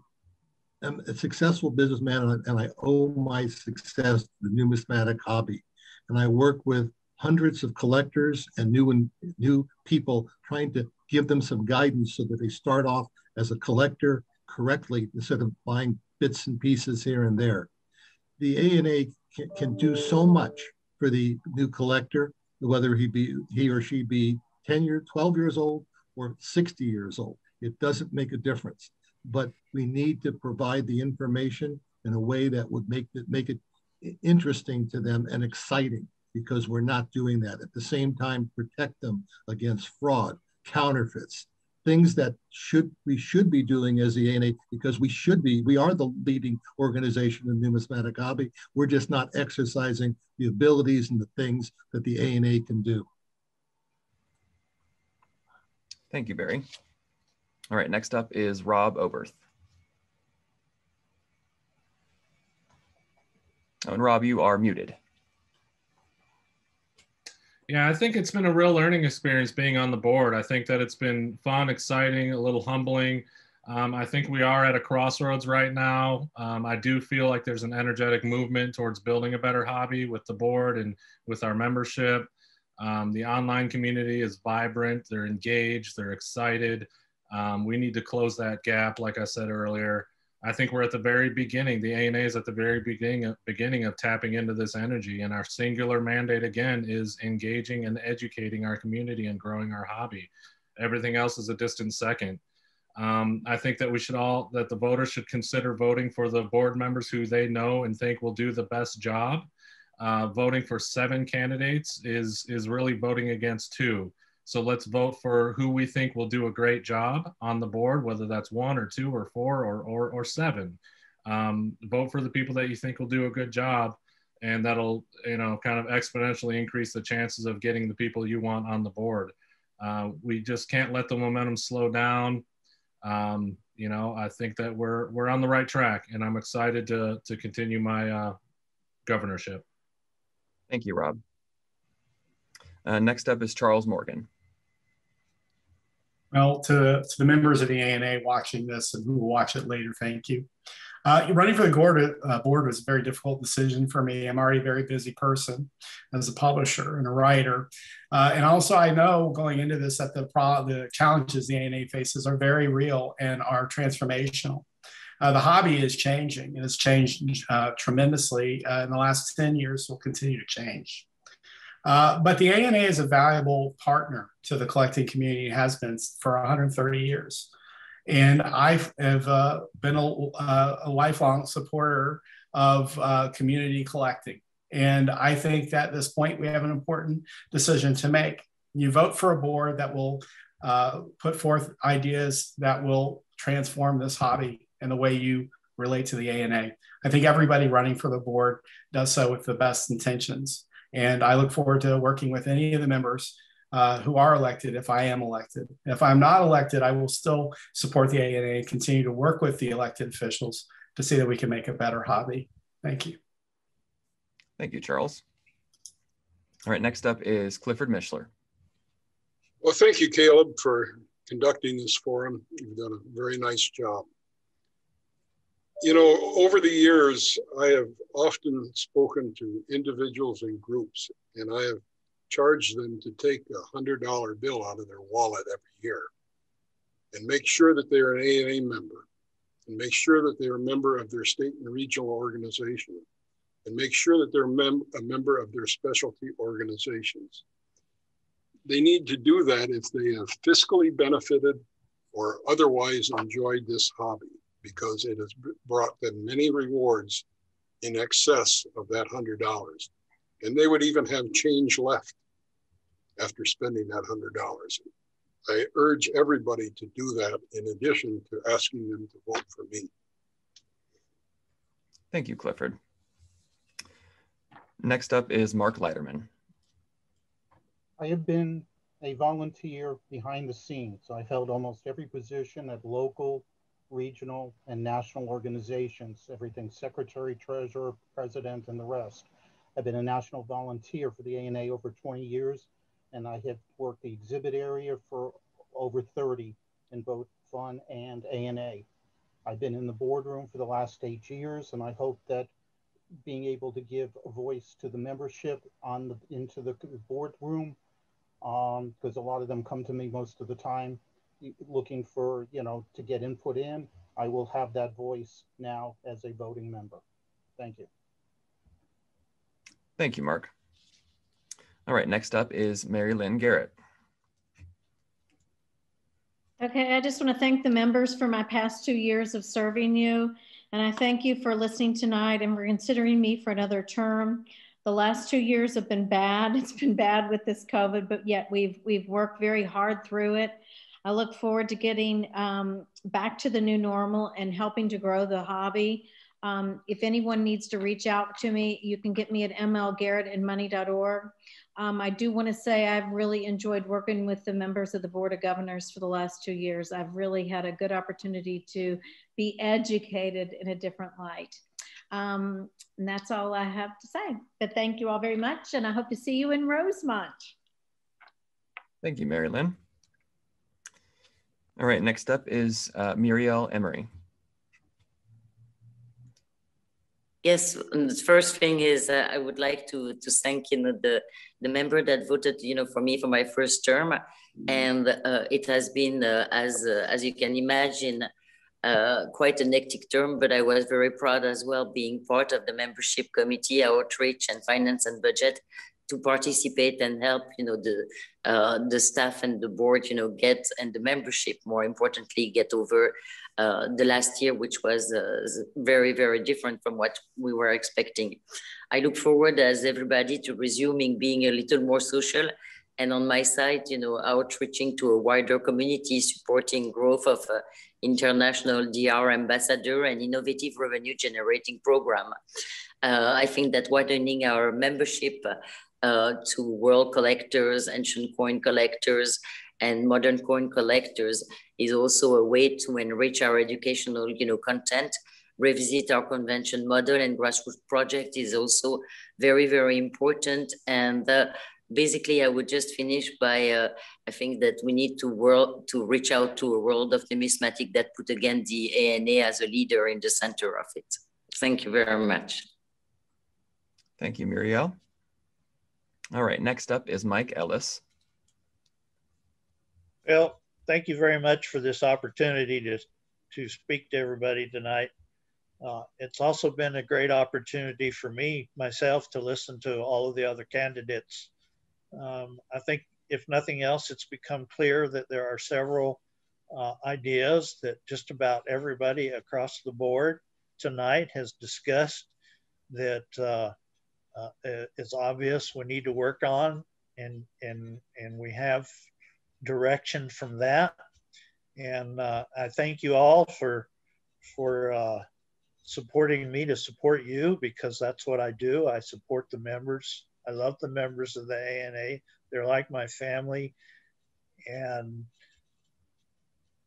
am a successful businessman, and I owe my success to the numismatic hobby. And I work with hundreds of collectors and new people, trying to give them some guidance so that they start off as a collector correctly instead of buying bits and pieces here and there. The ANA can do so much for the new collector, whether he or she be 10 years, 12 years old, or 60 years old. It doesn't make a difference. But we need to provide the information in a way that would make it interesting to them and exciting, because we're not doing that. At the same time, protect them against fraud, counterfeits, things that we should be doing as the ANA, because we are the leading organization in the numismatic hobby. We're just not exercising the abilities and the things that the ANA can do. Thank you, Barry. All right, next up is Rob Oberth. Oh, and Rob, you are muted. Yeah, I think it's been a real learning experience being on the board. I think that it's been fun, exciting, a little humbling. I think we are at a crossroads right now. I do feel like there's an energetic movement towards building a better hobby with the board and with our membership. The online community is vibrant, they're engaged, they're excited. We need to close that gap, like I said earlier. I think we're at the very beginning. The ANA is at the very beginning of tapping into this energy, and our singular mandate again is engaging and educating our community and growing our hobby. Everything else is a distant second. I think that that the voters should consider voting for the board members who they know and think will do the best job. Voting for 7 candidates is really voting against 2. So let's vote for who we think will do a great job on the board, whether that's 1 or 2 or 4 or 7. Vote for the people that you think will do a good job, and that'll, kind of exponentially increase the chances of getting the people you want on the board. We just can't let the momentum slow down. I think that we're on the right track, and I'm excited to continue my governorship. Thank you, Rob. Next up is Charles Morgan. Well, to the members of the ANA watching this and who will watch it later, thank you. Running for the board was a very difficult decision for me. I'm already a very busy person as a publisher and a writer. And also I know going into this that the challenges the ANA faces are very real and are transformational. The hobby is changing, and it's changed tremendously in the last 10 years, will continue to change. But the ANA is a valuable partner to the collecting community, has been for 130 years. And I have been a lifelong supporter of community collecting. And I think that at this point, we have an important decision to make. You vote for a board that will put forth ideas that will transform this hobby and the way you relate to the ANA. I think everybody running for the board does so with the best intentions. And I look forward to working with any of the members who are elected if I am elected. If I'm not elected, I will still support the ANA and continue to work with the elected officials to see that we can make a better hobby. Thank you. Thank you, Charles. All right, next up is Clifford Mishler. Well, thank you, Caleb, for conducting this forum. You've done a very nice job. Over the years, I have often spoken to individuals and groups, and I have charged them to take a $100 bill out of their wallet every year and make sure that they're an ANA member, and make sure that they're a member of their state and regional organization, and make sure that they're a member of their specialty organizations. They need to do that if they have fiscally benefited or otherwise enjoyed this hobby, because it has brought them many rewards in excess of that $100. And they would even have change left after spending that $100. I urge everybody to do that in addition to asking them to vote for me. Thank you, Clifford. Next up is Mark Lighterman. I have been a volunteer behind the scenes. I've held almost every position at local, regional, and national organizations, everything secretary, treasurer, president, and the rest. I've been a national volunteer for the ANA over 20 years, and I have worked the exhibit area for over 30 in both FUN and ANA. I've been in the boardroom for the last 8 years, and I hope that being able to give a voice to the membership into the boardroom, because a lot of them come to me most of the time looking for, to get input in. I will have that voice now as a voting member. Thank you. Thank you, Mark. All right, next up is Mary Lynn Garrett. Okay, I just want to thank the members for my past 2 years of serving you. And I thank you for listening tonight and for considering me for another term. The last 2 years have been bad. It's been bad with this COVID, but yet we've worked very hard through it. I look forward to getting back to the new normal and helping to grow the hobby. If anyone needs to reach out to me, you can get me at mlgarrett@money.org. I do want to say I've really enjoyed working with the members of the Board of Governors for the last 2 years. I've really had a good opportunity to be educated in a different light. And that's all I have to say. But thank you all very much, and I hope to see you in Rosemont. Thank you, Mary Lynn. All right, next up is Muriel Eymery. Yes, and the first thing is I would like to thank the member that voted for me for my first term, and it has been as you can imagine quite an hectic term, but I was very proud as well being part of the membership committee, outreach and finance and budget, to participate and help the staff and the board get, and the membership more importantly, get over the last year, which was very, very different from what we were expecting. I look forward, as everybody, to resuming being a little more social, and on my side, outreaching to a wider community, supporting growth of international DR ambassador and innovative revenue generating program. I think that widening our membership to world collectors, ancient coin collectors, and modern coin collectors is also a way to enrich our educational, content. Revisit our convention model and grassroots project is also very, very important. And basically, I would just finish by I think that we need to reach out to a world of numismatic that put again the ANA as a leader in the center of it. Thank you very much. Thank you, Muriel. All right, next up is Mike Ellis. Well, thank you very much for this opportunity to speak to everybody tonight. It's also been a great opportunity for myself, to listen to all of the other candidates. I think if nothing else, it's become clear that there are several ideas that just about everybody across the board tonight has discussed that it's obvious we need to work on, and we have direction from that. And I thank you all for supporting me to support you, because that's what I do. I support the members. I love the members of the ANA. They're like my family. And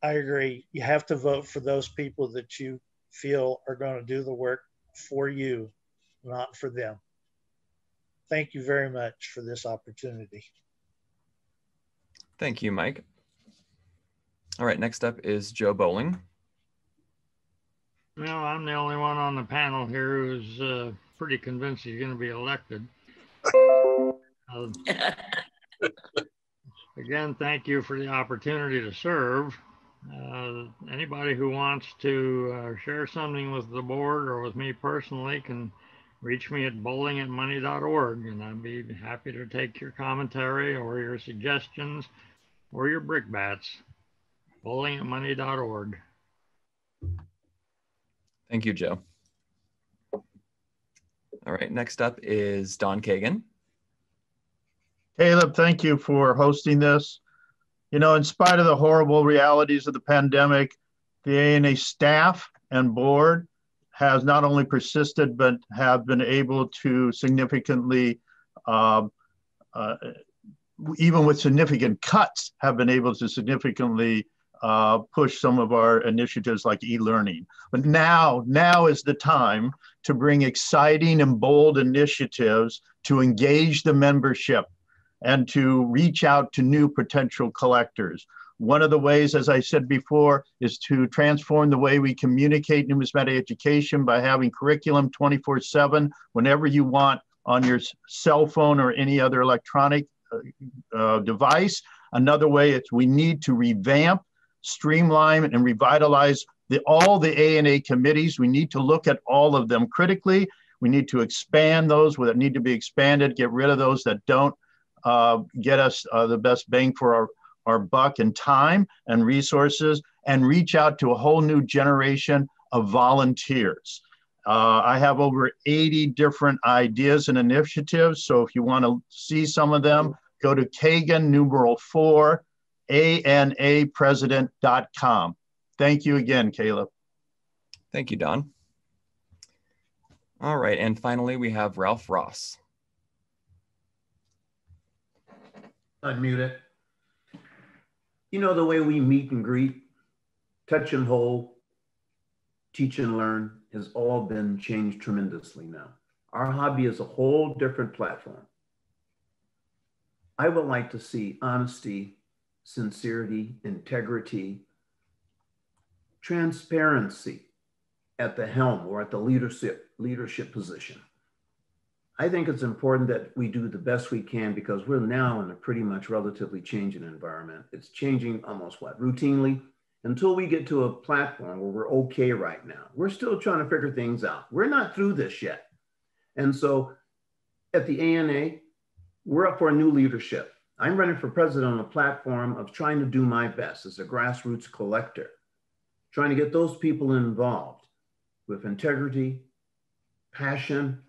I agree, you have to vote for those people that you feel are going to do the work for you, not for them. Thank you very much for this opportunity. Thank you, Mike. All right, next up is Joe Boling. Well, I'm the only one on the panel here who's pretty convinced he's going to be elected. Again, thank you for the opportunity to serve. Anybody who wants to share something with the board or with me personally can reach me at boling@money.org, and I'd be happy to take your commentary or your suggestions or your brickbats. Boling@money.org. Thank you, Joe. All right, next up is Don Kagin. Caleb, thank you for hosting this. In spite of the horrible realities of the pandemic, the ANA staff and board has not only persisted, but have been able to significantly, even with significant cuts, have been able to significantly push some of our initiatives like e-learning. But now is the time to bring exciting and bold initiatives to engage the membership and to reach out to new potential collectors. One of the ways, as I said before, is to transform the way we communicate numismatic education by having curriculum 24/7 whenever you want on your cell phone or any other electronic device. Another way is we need to revamp, streamline, and revitalize all the ANA committees. We need to look at all of them critically. We need to expand those that need to be expanded, get rid of those that don't get us the best bang for our buck and time and resources, and reach out to a whole new generation of volunteers. I have over 80 different ideas and initiatives. So if you want to see some of them, go to Kagin #4 anapresident.com. Thank you again, Caleb. Thank you, Don. All right, and finally we have Ralph Ross. Unmute it. You know, the way we meet and greet, touch and hold, teach and learn has all been changed tremendously now. Our hobby is a whole different platform. I would like to see honesty, sincerity, integrity, transparency at the helm or at the leadership position. I think it's important that we do the best we can because we're now in a pretty much relatively changing environment. It's changing almost routinely until we get to a platform where we're okay right now. We're still trying to figure things out. We're not through this yet. And so at the ANA, we're up for a new leadership. I'm running for president on a platform of trying to do my best as a grassroots collector, trying to get those people involved with integrity, passion,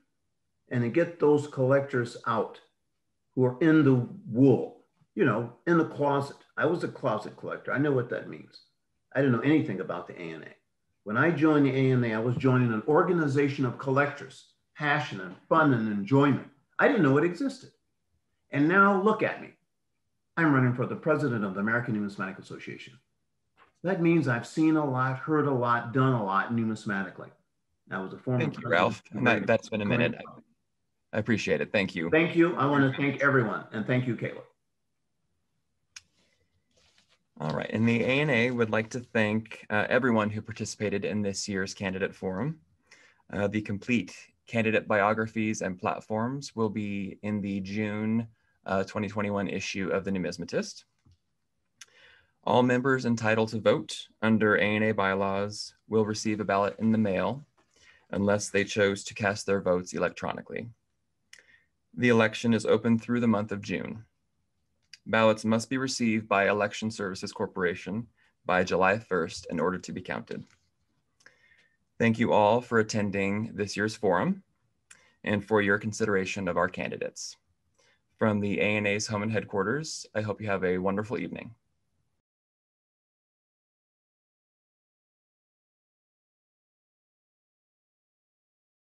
and to get those collectors out who are in the wool, you know, in the closet. I was a closet collector. I know what that means. I didn't know anything about the ANA. When I joined the ANA, I was joining an organization of collectors, passion and fun and enjoyment. I didn't know it existed. And now look at me. I'm running for the president of the American Numismatic Association. That means I've seen a lot, heard a lot, done a lot numismatically. I was a former Thank you, Ralph. That's been a minute. I appreciate it. Thank you. Thank you. I want to thank everyone. And thank you, Caleb. All right. And the ANA would like to thank everyone who participated in this year's candidate forum. The complete candidate biographies and platforms will be in the June 2021 issue of the Numismatist. All members entitled to vote under ANA bylaws will receive a ballot in the mail unless they chose to cast their votes electronically. The election is open through the month of June. Ballots must be received by Election Services Corporation by July 1st in order to be counted. Thank you all for attending this year's forum and for your consideration of our candidates. From the ANA's home and headquarters, I hope you have a wonderful evening.